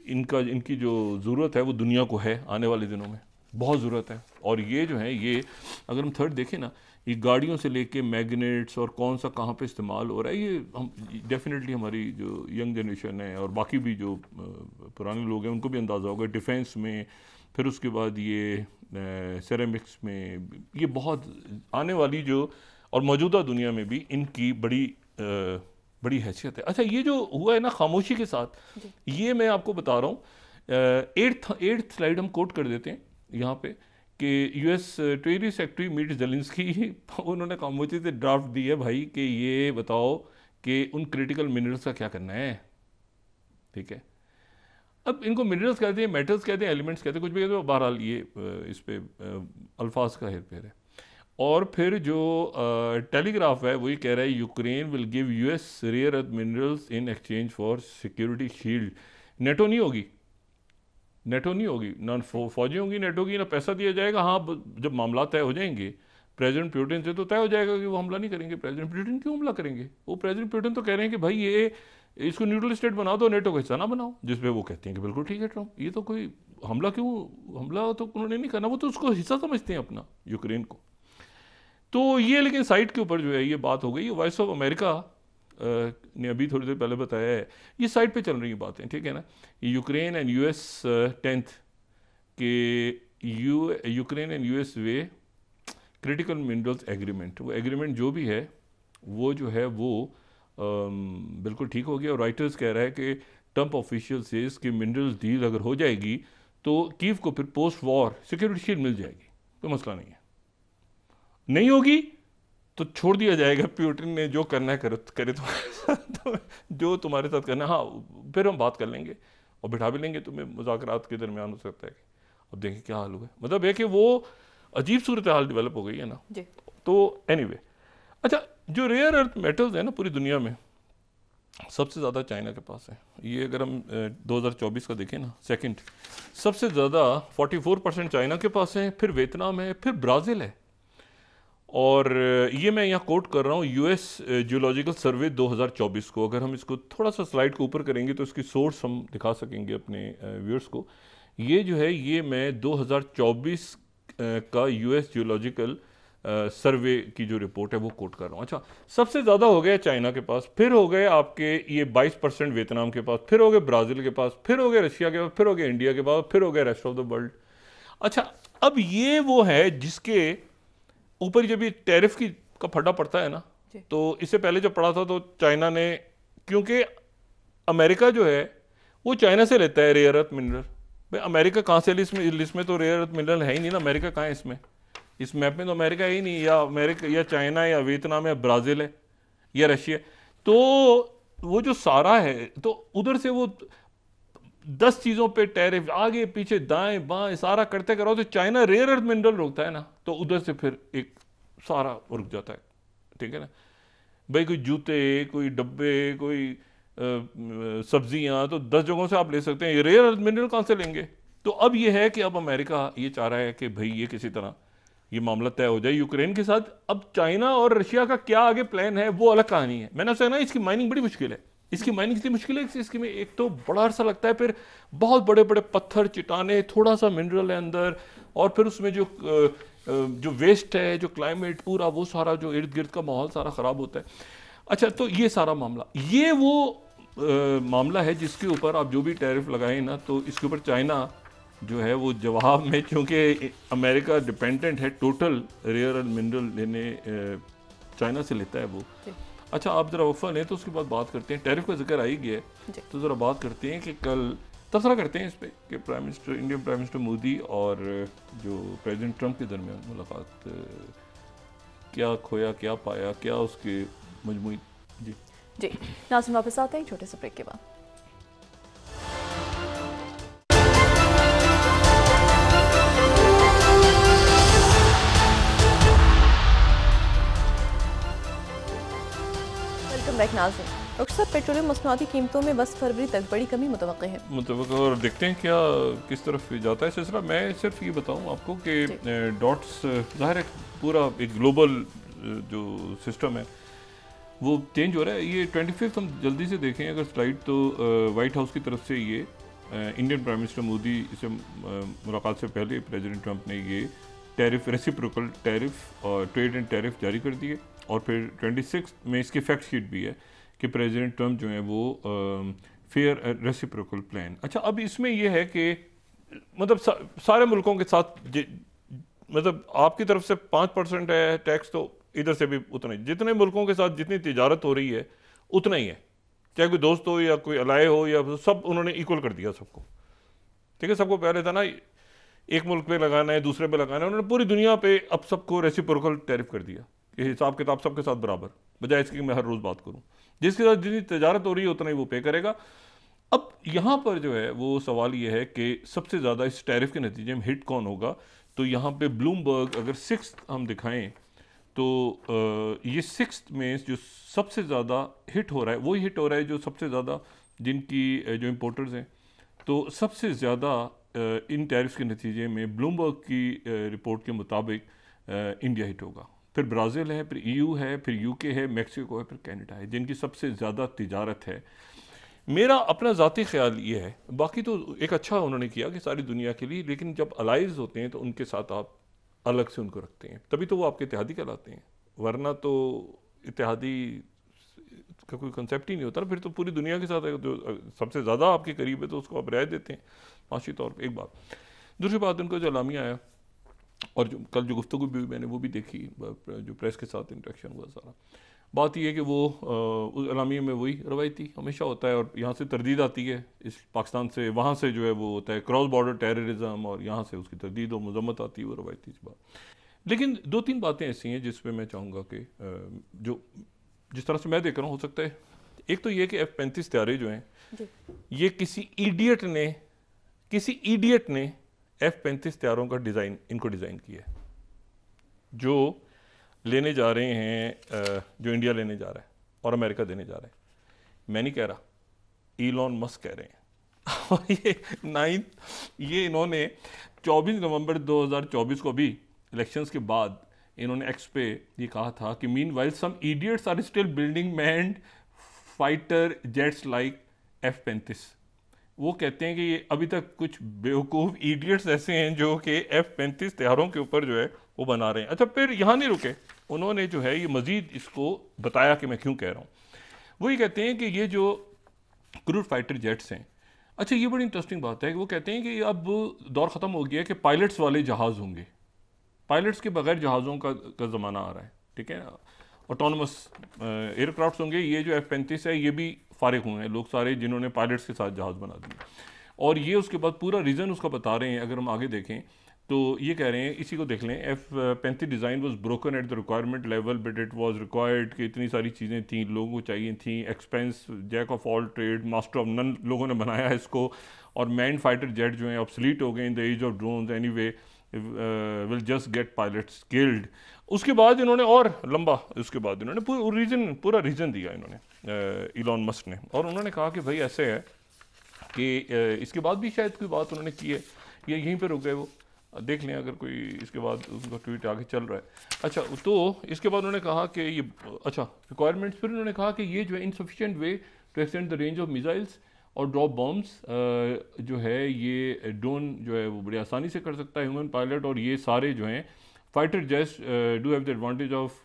Speaker 2: इनकी जो ज़रूरत है वो दुनिया को है आने वाले दिनों में, बहुत ज़रूरत है। और ये जो है, ये अगर हम थर्ड देखें ना, ये गाड़ियों से लेके मैग्नेट्स और कौन सा कहाँ पे इस्तेमाल हो रहा है, ये हम डेफिनेटली हमारी जो यंग जनरेशन है और बाकी भी जो पुराने लोग हैं उनको भी अंदाज़ा होगा। डिफेंस में, फिर उसके बाद ये सेरेमिक्स में, ये बहुत आने वाली जो और मौजूदा दुनिया में भी इनकी बड़ी हैसियत है। अच्छा, ये जो हुआ है ना खामोशी के साथ, ये मैं आपको बता रहा हूँ। 8th स्लाइड हम कोट कर देते हैं यहाँ पे कि US treasury secretary meet Zelensky, उन्होंने खामोशी से ड्राफ्ट दी है भाई कि ये बताओ कि उन क्रिटिकल मिनरल्स का क्या करना है। ठीक है, अब इनको मिनरल्स कहते हैं, मेटल्स कहते हैं, एलिमेंट्स कहते हैं, कुछ भी कहते हैं, बहरहाल ये इस पे अल्फाज का हेर फेर है। और फिर जो टेलीग्राफ है वो ये कह रहा है Ukraine will give US rare earth minerals in exchange for security shield. NATO नहीं होगी, नेटो नहीं होगी, ना फौजी होंगी नेटो की, ना पैसा दिया जाएगा। हाँ, जब मामला तय हो जाएंगे प्रेसिडेंट पुतिन से तो तय हो जाएगा कि वो हमला नहीं करेंगे। प्रेसिडेंट पुतिन क्यों हमला करेंगे? वो प्रेसिडेंट पुतिन तो कह रहे हैं कि भाई ये इसको न्यूट्रल स्टेट बना दो, नेटो का हिस्सा ना बनाओ, जिसपे वो कहते हैं कि बिल्कुल ठीक है ट्रम्प, ये तो कोई हमला हमला तो उन्होंने नहीं करना, वो तो उसको हिस्सा समझते हैं अपना, यूक्रेन को। तो ये लेकिन साइट के ऊपर जो है ये बात हो गई। वॉइस ऑफ अमेरिका ने अभी थोड़ी देर पहले बताया है, ये साइट पे चल रही बातें, ठीक है ना। यूक्रेन एंड यूएस 10th के Ukraine and US way critical minerals agreement, वो एग्रीमेंट जो भी है वो जो है वो बिल्कुल ठीक हो गया। और राइटर्स कह रहा है कि ट्रम्प ऑफिशियल से कि मिनरल्स डील अगर हो जाएगी तो कीव को फिर पोस्ट वॉर सिक्योरिटी शील्ड मिल जाएगी, कोई मसला नहीं है। नहीं होगी तो छोड़ दिया जाएगा, पुतिन ने जो करना है करे तुम्हारे साथ, जो तुम्हारे साथ करना है, हाँ फिर हम बात कर लेंगे और बिठा भी लेंगे तुम्हें मुज़ाकरात के दरमियान। हो सकता है कि अब देखें क्या हाल हुआ है, मतलब है कि वो अजीब सूरत हाल डेवलप हो गई है ना। तो एनीवे, अच्छा जो रेयर अर्थ मेटल्स है ना पूरी दुनिया में सबसे ज़्यादा चाइना के पास है। ये अगर हम 2024 का देखें ना, सेकंड सबसे ज़्यादा 44% चाइना के पास है, फिर वियतनाम है, फिर ब्राज़ील है। और ये मैं यहाँ कोट कर रहा हूँ यूएस जियोलॉजिकल सर्वे 2024 को। अगर हम इसको थोड़ा सा स्लाइड को ऊपर करेंगे तो इसकी सोर्स हम दिखा सकेंगे अपने व्यूअर्स को। ये जो है ये मैं 2024 का यूएस जियोलॉजिकल सर्वे की जो रिपोर्ट है वो कोट कर रहा हूँ। अच्छा, सबसे ज़्यादा हो गया चाइना के पास, फिर हो गए आपके ये 22% वियतनाम के पास, फिर हो गए ब्राज़ील के पास, फिर हो गए रशिया के पास, फिर हो गए इंडिया के पास, फिर हो गए रेस्ट ऑफ द वर्ल्ड। अच्छा, अब ये वो है जिसके ऊपर जब ये टैरिफ का फटा पड़ता है ना, तो इससे पहले जब पड़ा था तो चाइना ने, क्योंकि अमेरिका जो है वो चाइना से लेता है रेयर अर्थ मिनरल। भाई अमेरिका कहाँ से लिस्ट में तो रेयर अर्थ मिनरल है ही नहीं ना, अमेरिका कहाँ है इसमें, इस मैप में तो अमेरिका ही नहीं, या अमेरिका या चाइना या वियतनाम या ब्राज़ील है या रशिया। तो वो जो सारा है तो उधर से वो 10 चीज़ों पे टैरिफ आगे पीछे दाएं बाएं सारा करते करो तो चाइना रेयर अर्थ मिनरल रोकता है ना, तो उधर से फिर एक सारा रुक जाता है, ठीक है ना। भाई कोई जूते, कोई डब्बे, कोई सब्जियां तो 10 जगहों से आप ले सकते हैं, ये रेयर अर्थ मिनरल कहाँ से लेंगे? तो अब ये है कि अब अमेरिका ये चाह रहा है कि भाई ये किसी तरह ये मामला तय हो जाए यूक्रेन के साथ। अब चाइना और रशिया का क्या आगे प्लान है वो अलग कहानी है। मैंने आपसे ना इसकी माइनिंग बड़ी मुश्किल है, इसकी माइनिंग इतनी मुश्किल है कि इसकी में एक तो बड़ा अरसा लगता है, फिर बहुत बड़े बड़े पत्थर चट्टाने, थोड़ा सा मिनरल है अंदर, और फिर उसमें जो वेस्ट है, जो क्लाइमेट पूरा वो सारा जो इर्द गिर्द का माहौल सारा ख़राब होता है। अच्छा, तो ये सारा मामला, ये वो मामला है जिसके ऊपर आप जो भी टैरिफ लगाएं ना, तो इसके ऊपर चाइना जो है वो जवाब में, क्योंकि अमेरिका डिपेंडेंट है टोटल रेयर अर्थ मिनरल लेने चाइना से लेता है वो। अच्छा, आप ज़रा वक्फा लें तो उसके बाद बात करते हैं। टैरिफ का जिक्र आ ही गया है तो ज़रा बात करते हैं कि कल तबसरा करते हैं इस पर कि इंडियन प्राइम मिनिस्टर मोदी और जो प्रेसिडेंट ट्रम्प के दरमियान मुलाकात, क्या खोया क्या पाया, क्या उसके मजमूई।
Speaker 1: जी नाज़रीन, वापस आते हैं छोटे से ब्रेक के बाद। मुबारक नाज़रीन। डॉक्टर साहब, पेट्रोलियम मसनूआती कीमतों में बस फरवरी तक बड़ी कमी मुतवक्के है।
Speaker 2: और देखते हैं क्या किस तरफ जाता है सिलसिला। मैं सिर्फ ये बताऊं आपको कि डॉट्स ज़ाहिर है पूरा एक ग्लोबल जो सिस्टम है वो चेंज हो रहा है। ये 25 हम जल्दी से देखें अगर स्लाइड, तो वाइट हाउस की तरफ से ये इंडियन प्राइम मिनिस्टर मोदी से मुलाकात से पहले प्रेसिडेंट ट्रंप ने ये टैरिफ, रेसिप्रोकल टैरिफ और ट्रेड एंड टैरिफ जारी कर दिए। और फिर 26 में इसकी फैक्ट शीट भी है कि प्रेसिडेंट ट्रंप जो है वो फेयर रेसिप्रोकल प्लान। अच्छा, अब इसमें यह है कि मतलब सारे मुल्कों के साथ मतलब आपकी तरफ से 5% है टैक्स, तो इधर से भी उतना ही, जितने मुल्कों के साथ जितनी तिजारत हो रही है उतना ही है, चाहे कोई दोस्त हो या कोई अलाय हो या सब उन्होंने इक्वल कर दिया सबको। ठीक है, सबको पहले था ना एक मुल्क पे लगाना है, दूसरे पे लगाना है, उन्होंने पूरी दुनिया पे अब सबको रेसिप्रोकल टैरिफ कर दिया। ये हिसाब किताब सबके साथ बराबर, बजाय इसकी मैं हर रोज़ बात करूँ। जिसके साथ जितनी तजारत हो रही है उतना ही वो पे करेगा। अब यहाँ पर जो है वो सवाल ये है कि सबसे ज़्यादा इस टैरिफ के नतीजे में हिट कौन होगा। तो यहाँ पे ब्लूमबर्ग अगर 6th हम दिखाएं तो ये 6th में जो सबसे ज़्यादा हिट हो रहा है वही हिट हो रहा है जो सबसे ज़्यादा जिनकी जो इम्पोर्टर्स हैं। तो सबसे ज़्यादा इन टैरिफ्स के नतीजे में ब्लूमबर्ग की रिपोर्ट के मुताबिक इंडिया हिट होगा, फिर ब्राज़ील है, फिर EU है, फिर UK है, मैक्सिको है, फिर कनाडा है, जिनकी सबसे ज़्यादा तिजारत है। मेरा अपना ज़ाती ख्याल ये है, बाकी तो एक अच्छा उन्होंने किया कि सारी दुनिया के लिए, लेकिन जब अलाइज होते हैं तो उनके साथ आप अलग से उनको रखते हैं, तभी तो वो आपके इत्तेहादी कहलाते हैं, वरना तो इत्तेहादी का कोई कंसेप्ट ही नहीं होता। फिर तो पूरी दुनिया के साथ जो सबसे ज़्यादा आपके करीब है तो उसको आप रियायत देते हैं माशी तौर पर। एक बात। दूसरी बात, उनको जो अलामिया आया और जो कल जो गुफ्तगू भी मैंने वो भी देखी, जो प्रेस के साथ इंटरेक्शन हुआ सारा, बात यह है कि वो उस अलामिया में वही रवायती हमेशा होता है और यहाँ से तरदीद आती है इस पाकिस्तान से, वहाँ से जो है वो होता है क्रॉस बॉर्डर टेररिज्म और यहाँ से उसकी तरदीद और मजम्मत आती है, वो रवायती सी बात। लेकिन 2-3 बातें ऐसी हैं जिस पर मैं चाहूँगा कि जो जिस तरह से मैं देख रहा हूँ हो सकता है, एक तो ये कि F-35 तैयारे जो हैं ये किसी ईडियट ने F-35 तैयारों का डिज़ाइन इनको डिज़ाइन किया है, जो लेने जा रहे हैं, जो इंडिया लेने जा रहा है और अमेरिका देने जा रहा है। मैं नहीं कह रहा, इलॉन मस्क कह रहे हैं। और ये इन्होंने 24 नवंबर 2024 को भी इलेक्शंस के बाद इन्होंने एक्स पे ये कहा था कि meanwhile some idiots are still building manned fighter jets like F-35। वो कहते हैं कि ये अभी तक कुछ बेवकूफ़ इडियट्स ऐसे हैं जो कि F-35 तैयारों के ऊपर जो है वो बना रहे हैं। अच्छा, फिर यहाँ नहीं रुके, उन्होंने जो है ये मज़ीद इसको बताया कि मैं क्यों कह रहा हूँ। वो ये कहते हैं कि ये जो क्रूज फाइटर जेट्स हैं, अच्छा ये बड़ी इंटरेस्टिंग बात है कि वो कहते हैं कि अब दौर ख़त्म हो गया है कि पायलट्स वाले जहाज़ होंगे, पायलट्स के बगैर जहाज़ों का ज़माना आ रहा है। ठीक है, ऑटोनमस एयरक्राफ्ट होंगे। ये जो F-35 है ये भी फारिग हुए हैं लोग सारे जिन्होंने पायलट्स के साथ जहाज़ बना दिए। और ये उसके बाद पूरा रीज़न उसका बता रहे हैं। अगर हम आगे देखें तो ये कह रहे हैं, इसी को देख लें, F-35 design was broken at the requirement level but it was required कि इतनी सारी चीज़ें थी, लोगों को चाहिए थी, expense, jack of all trade, master of none लोगों ने बनाया है इसको। और मैन फाइटर जेट जो हैं ऑब्सलीट हो गए in the age of drones anyway, will just get pilots killed. उसके बाद इन्होंने और लंबा, उसके बाद इन्होंने पूरा रीज़न दिया इन्होंने, इलॉन मस्क ने, और उन्होंने कहा कि भाई ऐसे है कि इसके बाद भी शायद कोई बात उन्होंने की है, ये यहीं पर रुक गए। वो देख लें अगर कोई इसके बाद उनका ट्वीट आगे चल रहा है। अच्छा, तो इसके बाद उन्होंने कहा कि ये रिक्वायरमेंट्स, फिर उन्होंने कहा कि ये जो है insufficient way to extend the range of missiles और ड्रॉप बॉम्ब्स जो है ये ड्रोन जो है वो बड़ी आसानी से कर सकता है ह्यूमन पायलट, और ये सारे जो हैं fighter jets do have the advantage of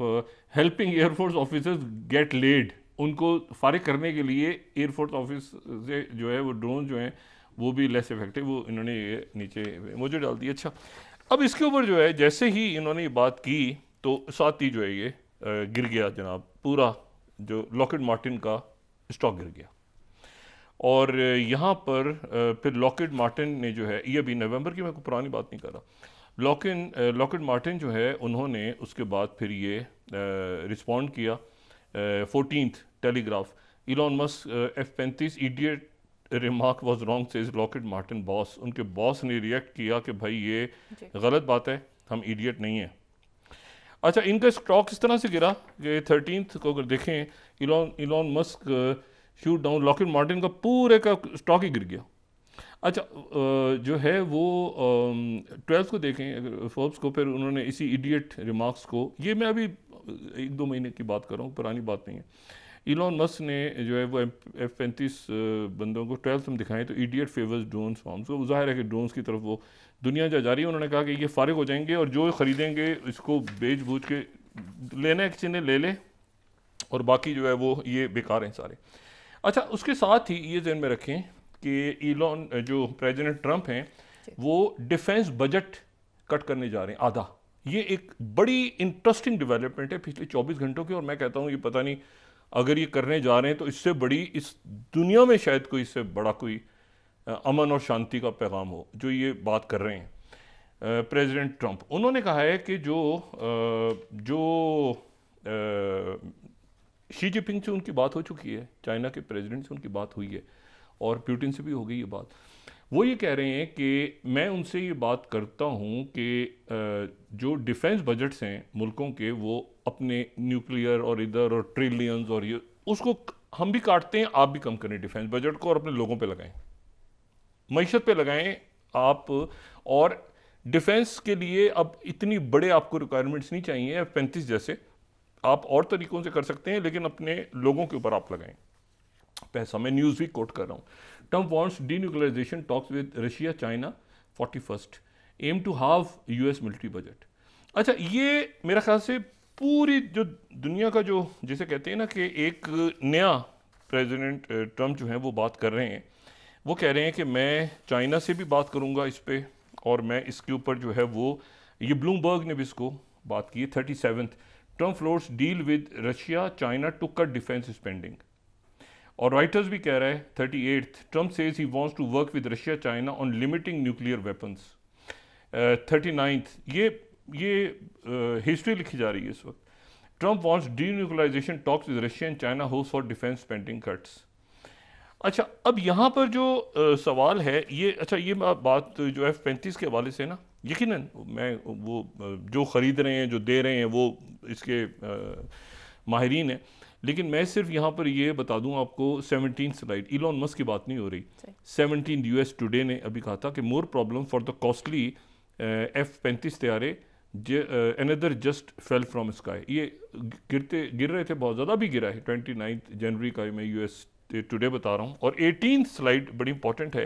Speaker 2: helping air force officers get laid. उनको फारिग करने के लिए एयरफोर्स ऑफिस से जो है वो ड्रोन जो हैं वो भी लेस इफेक्टिव, वो इन्होंने ये नीचे मुझे डाल दिया। अच्छा, अब इसके ऊपर जो है जैसे ही इन्होंने ये बात की तो साथ ही जो है ये गिर गया जनाब, पूरा जो लॉकहीड मार्टिन का स्टॉक गिर गया। और यहाँ पर फिर लॉकहीड मार्टिन ने जो है, ये अभी नवंबर की, मैं कोई पुरानी बात नहीं कर रहा, लॉकहीड मार्टिन जो है उन्होंने उसके बाद फिर ये रिस्पॉन्ड किया। 14th telegraph, Elon Musk F-35 idiot remark was wrong says Lockheed Martin boss. उनके बॉस ने रिएक्ट किया कि भाई ये गलत बात है, हम इडियट नहीं हैं। अच्छा, इनका स्टॉक इस तरह से गिरा कि 13 को अगर देखें, Elon Musk shoot down, Lockheed Martin का पूरे का स्टॉक ही गिर गया। अच्छा, जो है वो 12 को देखें अगर फोर्ब्स को, फिर उन्होंने इसी इडियट रिमार्क्स को, ये मैं अभी 1-2 महीने की बात कर रहा हूँ, पुरानी बात नहीं है, इलॉन मस्क ने जो है वो F-35 बंदों को 12 में दिखाएं तो इडियट फेवर्स ड्रोन फार्म्स को, जाहिर है कि ड्रोन्स की तरफ वो दुनिया जा रही है। उन्होंने कहा कि ये फारिग हो जाएंगे और जो ख़रीदेंगे इसको बेच बूझ के लेना है, किसी ने ले ले, और बाकी जो है वो ये बेकार हैं सारे। अच्छा, उसके साथ ही ये ज़हन में रखें कि जो प्रेसिडेंट ट्रंप हैं वो डिफेंस बजट कट करने जा रहे हैं आधा। ये एक बड़ी इंटरेस्टिंग डेवलपमेंट है पिछले 24 घंटों की, और मैं कहता हूँ ये पता नहीं अगर ये करने जा रहे हैं तो इससे बड़ी इस दुनिया में शायद कोई इससे बड़ा कोई अमन और शांति का पैगाम हो जो ये बात कर रहे हैं प्रेसिडेंट ट्रंप। उन्होंने कहा है कि जो शी जिनपिंग से उनकी बात हो चुकी है, चाइना के प्रेसिडेंट से उनकी बात हुई है और प्यूटिन से भी हो गई ये बात। वो ये कह रहे हैं कि मैं उनसे ये बात करता हूँ कि जो डिफेंस बजट्स हैं मुल्कों के, वो अपने न्यूक्लियर और इधर और ट्रिलियंस और ये उसको हम भी काटते हैं, आप भी कम करें डिफेंस बजट को और अपने लोगों पे लगाएं, मईशत पे लगाएं आप। और डिफेंस के लिए अब इतनी बड़े आपको रिक्वायरमेंट्स नहीं चाहिए F-35 जैसे, आप और तरीकों से कर सकते हैं, लेकिन अपने लोगों के ऊपर आप लगाएं पैसा। मैं न्यूज़ वीक कोट कर रहा हूँ, Trump wants denuclearization talks with Russia China 41st, aim to halve US military budget. अच्छा, ये मेरा ख्याल से पूरी जो दुनिया का जो जिसे कहते हैं ना कि एक नया प्रेसिडेंट ट्रंप जो है वो बात कर रहे हैं, वो कह रहे हैं कि मैं चाइना से भी बात करूंगा इस पे, और मैं इसके ऊपर जो है वो, ये ब्लूमबर्ग ने भी इसको बात की है 37th, Trump floats deal with Russia China to cut defence spending. और राइटर्स भी कह रहा है 38th, Trump says he wants to work with Russia China on limiting nuclear weapons. 39th, ये हिस्ट्री लिखी जा रही है इस वक्त, Trump wants denuclearization talks with Russia and China hopes for defence spending cuts. अच्छा, अब यहाँ पर जो सवाल है ये, अच्छा ये बात जो F-35 के हवाले से ना, यकीनन मैं वो जो ख़रीद रहे हैं, जो दे रहे हैं, वो इसके माहिरीन हैं, लेकिन मैं सिर्फ यहाँ पर ये बता दूँ आपको 17 स्लाइड, इलॉन मस्क की बात नहीं हो रही। 17 US टुडे ने अभी कहा था कि more problem for the costly F-35 तैयारे another just fell from sky. ये गिर रहे थे, बहुत ज़्यादा भी गिरा है। 29 जनवरी का मैं US टुडे बता रहा हूँ। और 18 स्लाइड बड़ी इंपॉर्टेंट है,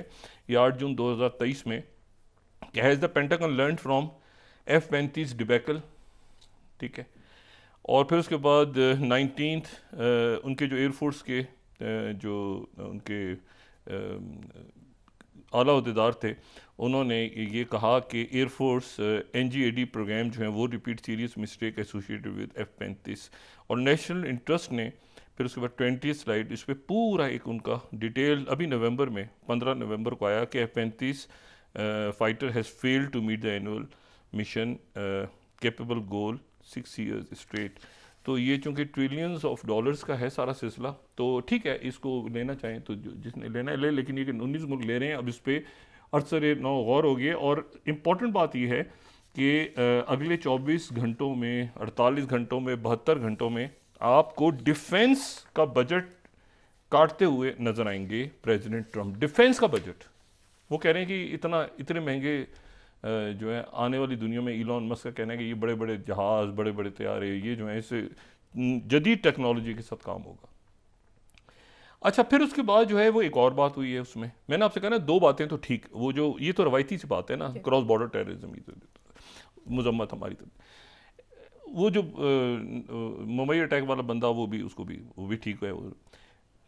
Speaker 2: ये 8 जून 2023 में, has the pentagon learn from F-35 debacle, ठीक है। और फिर उसके बाद 19th उनके जो एयरफोर्स के जो उनके आला अहदेदार थे, उन्होंने ये कहा कि एयरफोर्स NGAD प्रोग्राम जो है वो repeat serious mistake associated with F-35। और नेशनल इंटरेस्ट ने फिर उसके बाद 20 स्लाइड, इस पर पूरा एक उनका डिटेल अभी नवंबर में 15 नवंबर को आया कि F-35 fighter has failed to meet the annual mission capable goal 6 years straight. तो ये चूँकि ट्रिलियंस ऑफ डॉलर्स का है सारा सिलसिला, तो ठीक है, इसको लेना चाहें तो जिसने लेना है ले, लेकिन ये 19 मुल्क ले रहे हैं। अब इस पर अरसर नौ गौर हो गया। और इम्पॉर्टेंट बात यह है कि अगले 24 घंटों में, 48 घंटों में, 72 घंटों में आपको डिफेंस का बजट काटते हुए नजर आएंगे प्रेसिडेंट ट्रंप। डिफेंस का बजट, वो कह रहे हैं कि इतने महंगे जो है आने वाली दुनिया में, इलॉन मस्क का कहना है कि ये बड़े बड़े जहाज़, बड़े बड़े तैयारे, ये जो है इससे जदीद टेक्नोलॉजी के साथ काम होगा। अच्छा, फिर उसके बाद जो है वो एक और बात हुई है उसमें, मैंने आपसे कहा ना 2 बातें तो ठीक, वो जो ये तो रवायती सी बात है ना, क्रॉस बॉर्डर टेररिज्म, मजम्मत हमारी तो, वो जो मुंबई अटैक वाला बंदा, वो भी ठीक है।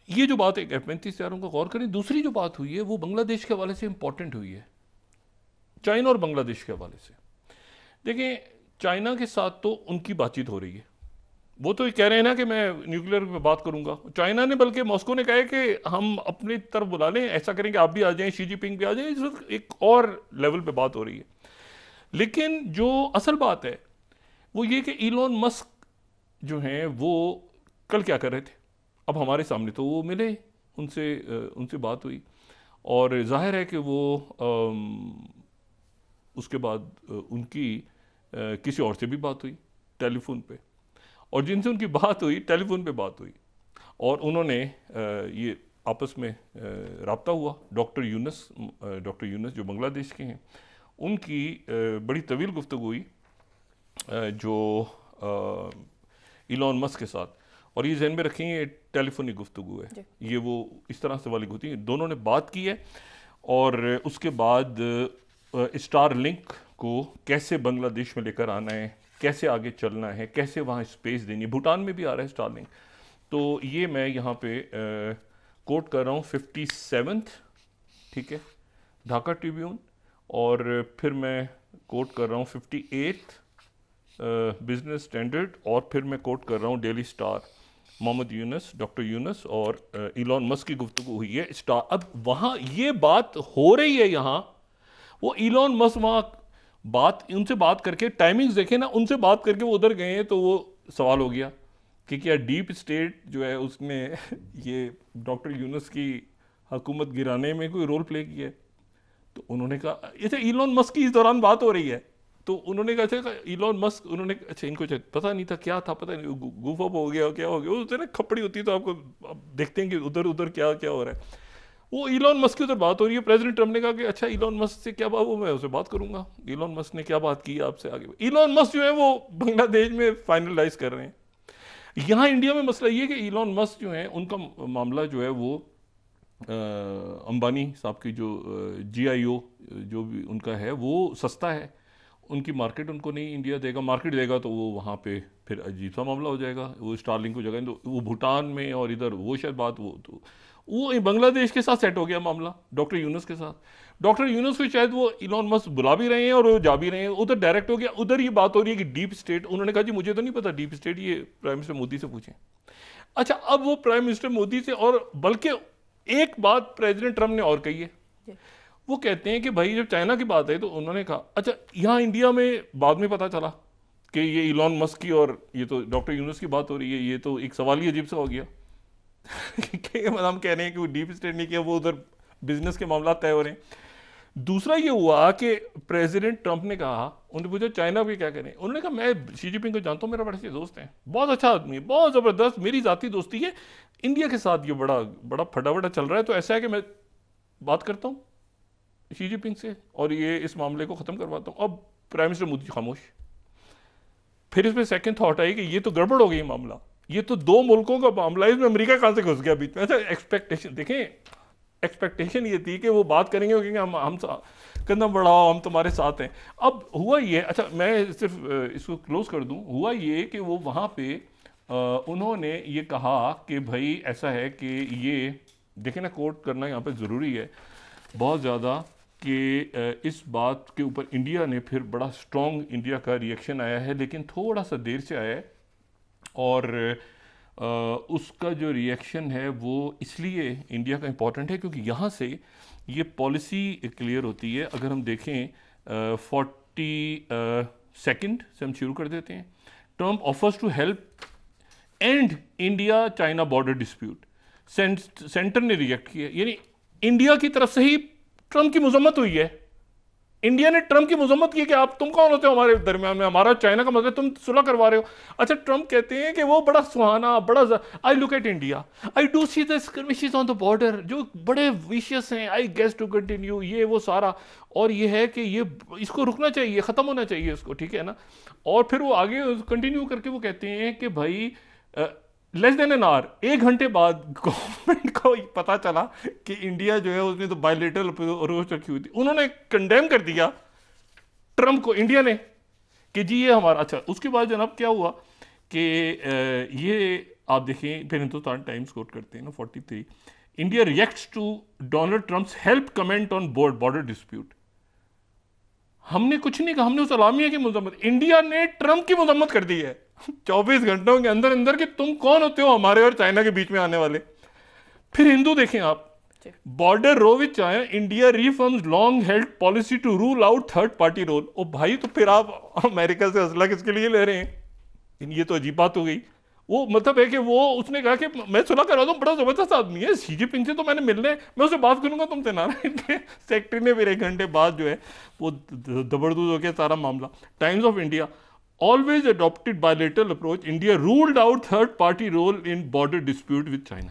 Speaker 2: ये जो बात है F-35 तैयारों को गौर करें। दूसरी जो बात हुई है वो बांग्लादेश के हवाले से इंपॉर्टेंट हुई है, चाइना और बांग्लादेश के हवाले से। देखिए, चाइना के साथ तो उनकी बातचीत हो रही है, वो तो कह रहे हैं ना कि मैं न्यूक्लियर पे बात करूंगा। चाइना ने, बल्कि मॉस्को ने कहा है कि हम अपनी तरफ बुला लें, ऐसा करें कि आप भी आ जाएं, शी जिनपिंग भी आ जाएं। इस वक्त एक और लेवल पे बात हो रही है। लेकिन जो असल बात है वो ये कि इलॉन मस्क जो हैं वो कल क्या कर रहे थे, अब हमारे सामने तो वो मिले, उनसे बात हुई, और जाहिर है कि वो उसके बाद उनकी किसी और से भी बात हुई, टेलीफोन पे, और जिनसे उनकी बात हुई टेलीफोन पे बात हुई, और उन्होंने ये आपस में रब्ता हुआ। डॉक्टर यूनुस जो बांग्लादेश के हैं, उनकी बड़ी तवील गुफ्तगू हुई जो इलॉन मस्क के साथ, और ये जहन में रखें ये टेलीफोनिक गुफ्तगू है, ये वो इस तरह से वाली होती है। दोनों ने बात की है, और उसके बाद स्टार लिंक को कैसे बांग्लादेश में लेकर आना है, कैसे आगे चलना है, कैसे वहाँ स्पेस देनी है। भूटान में भी आ रहा है स्टार लिंक। तो ये मैं यहाँ पे कोट कर रहा हूँ 57th, ठीक है, ढाका ट्रिब्यून, और फिर मैं कोट कर रहा हूँ 58th बिजनेस स्टैंडर्ड, और फिर मैं कोट कर रहा हूँ Daily Star, Mohammad Yunus, doctor Yunus और इलॉन मस्क की गुफ्तगू हुई है स्टार। अब वहाँ ये बात हो रही है, यहाँ वो इलॉन मस्क वहाँ उनसे बात करके, टाइमिंग्स देखे ना, उनसे बात करके वो उधर गए हैं, तो वो सवाल हो गया कि क्या डीप स्टेट जो है उसने ये डॉक्टर यूनुस की हुकूमत गिराने में कोई रोल प्ले किया है। तो उन्होंने कहा, अच्छा इलॉन मस्क की इस दौरान बात हो रही है, तो उन्होंने कहा अच्छा इलॉन मस्क, उन्होंने अच्छा इनको पता नहीं था क्या था, पता नहीं गूफ अप हो गया, क्या हो गया, उससे ना खपड़ी होती है, तो आपको आप देखते हैं कि उधर उधर क्या क्या हो रहा है। वो इलॉन मस्क की उधर बात हो रही है। प्रेसिडेंट ट्रम्प ने कहा कि अच्छा इलॉन मस्क से क्या बात, वो मैं उससे बात करूंगा, इलॉन मस्क ने क्या बात की आपसे आगे। इलॉन मस्क जो है वो बांग्लादेश में फाइनलाइज कर रहे हैं। यहाँ इंडिया में मसला ये है कि इलॉन मस्क जो है उनका मामला जो है वो अंबानी साहब की जो GIO जो भी उनका है वो सस्ता है, उनकी मार्केट उनको नहीं इंडिया देगा, मार्केट देगा तो वो वहाँ पे फिर अजीब सा मामला हो जाएगा, वो स्टारलिंक को जगह, तो वो भूटान में और इधर वो शायद बात वो बांग्लादेश के साथ सेट हो गया मामला डॉक्टर यूनुस के साथ। डॉक्टर यूनुस को शायद वो इलॉन मस्क बुला भी रहे हैं और वो जा भी रहे हैं, उधर डायरेक्ट हो गया। उधर ये बात हो रही है कि डीप स्टेट, उन्होंने कहा जी मुझे तो नहीं पता डीप स्टेट, ये प्राइम मिनिस्टर मोदी से पूछें। अच्छा अब वो प्राइम मिनिस्टर मोदी से, और बल्कि एक बात प्रेसिडेंट ट्रम्प ने और कही है, वो कहते हैं कि भाई जब चाइना की बात है तो उन्होंने कहा अच्छा यहाँ इंडिया में बाद में पता चला कि ये इलॉन मस्क की और ये तो डॉक्टर यूनुस की बात हो रही है, ये तो एक सवाल ही अजीब सा हो गया कि मतलब हम कह रहे हैं कि वो डीप स्टेट नहीं किया, वो उधर बिजनेस के मामला तय हो रहे हैं। दूसरा ये हुआ कि प्रेसिडेंट ट्रंप ने कहा, उन्होंने पूछा चाइना भी क्या करें, उन्होंने कहा मैं शी जिनपिंग को जानता हूँ, मेरा बड़े अच्छे दोस्त हैं, बहुत अच्छा आदमी है, बहुत ज़बरदस्त, मेरी ज़ाती दोस्ती है, इंडिया के साथ ये बड़ा बड़ा फटाफटा चल रहा है, तो ऐसा है कि मैं बात करता हूँ शी जिनपिंग से और ये इस मामले को ख़त्म करवाता हूँ। अब प्राइम मिनिस्टर मोदी खामोश। फिर इसमें सेकंड थॉट आई कि ये तो गड़बड़ हो गई मामला, ये तो दो मुल्कों का मामला है, इसमें अमेरिका कहाँ से घुस गया बीच में। अच्छा एक्सपेक्टेशन देखें, एक्सपेक्टेशन ये थी कि वो बात करेंगे क्योंकि हम कदम बढ़ाओ, हम तुम्हारे साथ हैं। अब हुआ ये, अच्छा मैं सिर्फ इसको क्लोज कर दूं, हुआ ये कि वो वहाँ पे उन्होंने ये कहा कि भाई ऐसा है कि ये देखें ना, कोट करना यहाँ पे ज़रूरी है बहुत ज़्यादा, कि इस बात के ऊपर इंडिया ने फिर बड़ा स्ट्रॉन्ग इंडिया का रिएक्शन आया है, लेकिन थोड़ा सा देर से आया है, और उसका जो रिएक्शन है वो इसलिए इंडिया का इम्पॉर्टेंट है क्योंकि यहाँ से ये पॉलिसी क्लियर होती है। अगर हम देखें 42nd से हम शुरू कर देते हैं, Trump offers to help end India China border dispute, centre ने रिएक्ट किया, यानी इंडिया की तरफ से ही ट्रम्प की मजम्मत हुई है, इंडिया ने ट्रम्प की मजम्मत की कि आप तुम कौन होते हो हमारे दरमियान में, हमारा चाइना का मसला तुम सुलह करवा रहे हो। अच्छा ट्रम्प कहते हैं कि वो बड़ा सुहाना, बड़ा I look at India, I do see the skirmishes on the border जो बड़े विशियस हैं, आई गेस टू कंटिन्यू, ये वो सारा, और ये है कि ये इसको रुकना चाहिए, ख़त्म होना चाहिए इसको, ठीक है ना। और फिर वो आगे कंटिन्यू करके वो कहते हैं कि भाई लेस देन एन आवर, 1 घंटे बाद गवर्नमेंट को पता चला कि इंडिया जो है उसने तो बायलेटरल अप्रोच रखी हुई थी, उन्होंने कंडेम कर दिया ट्रम्प को, इंडिया ने, कि जी ये हमारा। अच्छा उसके बाद जनाब क्या हुआ कि ये आप देखें, फिर हिंदुस्तान टाइम्स कोट करते हैं ना 43, India reacts to Donald Trump's help comment on border dispute. हमने कुछ नहीं कहा, हमने उस अलामिया की मजम्मत, इंडिया ने ट्रम्प की मजम्मत कर दी है 24 घंटों के अंदर अंदर, कि तुम कौन होते हो हमारे और चाइना के बीच में आने वाले। फिर हिंदू देखें आप, border row with China, India reaffirms long held policy to rule out third party role. ओ भाई तो फिर आप अमेरिका से असला किसके लिए ले रहे हैं, ये तो अजीब बात हो गई। वो मतलब है कि वो उसने कहा कि मैं सुलह करवा दूँ, बड़ा जबरदस्त आदमी है, शी जिनपिंग से तो मैंने मिलने, मैं उससे बात करूंगा तुमसे ना। सेक्रेटरी ने फिर 1 घंटे बाद जो है वो दबड़दूज हो गया सारा मामला। Times of India, always adopted bilateral approach. India ruled out third party role in border dispute with China.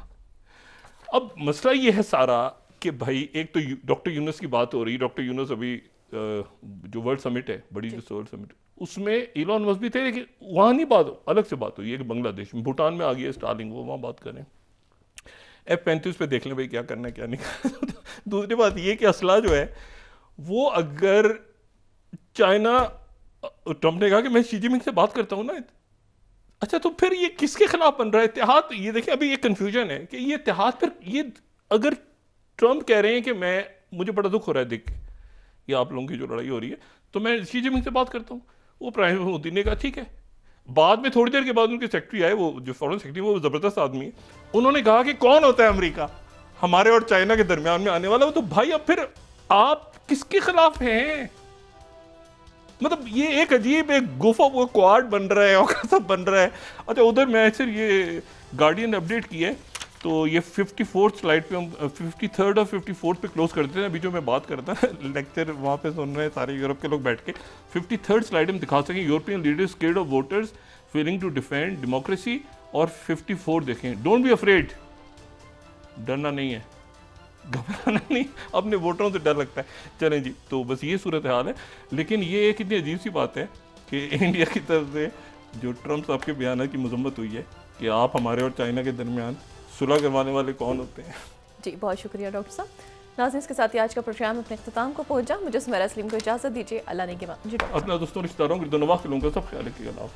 Speaker 2: अब मसला ये है सारा कि भाई एक तो डॉक्टर यूनुस की बात हो रही है। डॉक्टर यूनुस अभी जो वर्ल्ड समिट है, बड़ी जो वर्ल्ड समिट, उसमें इलॉन मस्क भी थे, लेकिन वहाँ नहीं बात, अलग से बात हुई है कि बांग्लादेश में, भूटान में आ गया स्टारलिंक, वो वहाँ बात करें। F-35 पे देख लें भाई क्या करना है क्या नहीं करना। दूसरी बात ये कि असला जो है वो, अगर चाइना, ट्रंप ने कहा कि मैं शी जिनपिंग से बात करता हूँ ना, अच्छा तो फिर ये किसके खिलाफ बन रहा है इत्तेहाद? ये देखिए अभी ये कंफ्यूजन है कि ये इत्तेहाद, फिर ये अगर ट्रंप कह रहे हैं कि मुझे बड़ा दुख हो रहा है देख के ये आप लोगों की जो लड़ाई हो रही है, तो मैं शी जिनपिंग से बात करता हूँ, वो प्राइम मोदी ने कहा ठीक है। बाद में थोड़ी देर के बाद उनके सेक्रेटरी आए, वो जो फॉरेन सेक्रेटरी, वो जबरदस्त आदमी है, उन्होंने कहा कि कौन होता है अमेरिका हमारे और चाइना के दरमियान में आने वाला? वो तो भाई अब फिर आप किसके खिलाफ हैं? मतलब ये एक अजीब एक गुफा, वो क्वाड बन रहा है और सब बन रहा है। अच्छा उधर मैं सिर्फ ये गार्डियन ने अपडेट की है, तो ये 54th स्लाइड पे हम 53rd और 54th पे क्लोज करते हैं। अभी जो मैं बात करता है लेक्चर वहाँ पे सुन रहे हैं सारे यूरोप के लोग बैठ के। 53rd स्लाइड में दिखा सकें European leaders scared of voters failing to defend democracy, और 54 देखें, डोंट बी अफ्रेड, डरना नहीं है, घबराना नहीं, अपने वोटरों से डर लगता है। चलें जी, तो बस ये सूरत हाल है। लेकिन ये एक इतनी अजीब सी बात है कि इंडिया की तरफ से जो ट्रंप साहब के बयान की मजम्मत हुई है कि आप हमारे और चाइना के दरमियान सुलह करवाने वाले कौन होते हैं। जी
Speaker 1: बहुत शुक्रिया डॉक्टर साहब। नाज़रीन, इसके साथ ही आज का प्रोग्राम अपने अख्ताम को पहुंचा। मुझे सुमेरा सलीम को इजाज़त दीजिए। अल्लाह ने के बाद जी, अपना दोस्तों रिश्तेदारों के दोनों वक्त लोगों का सब ख्याल रखिएगा।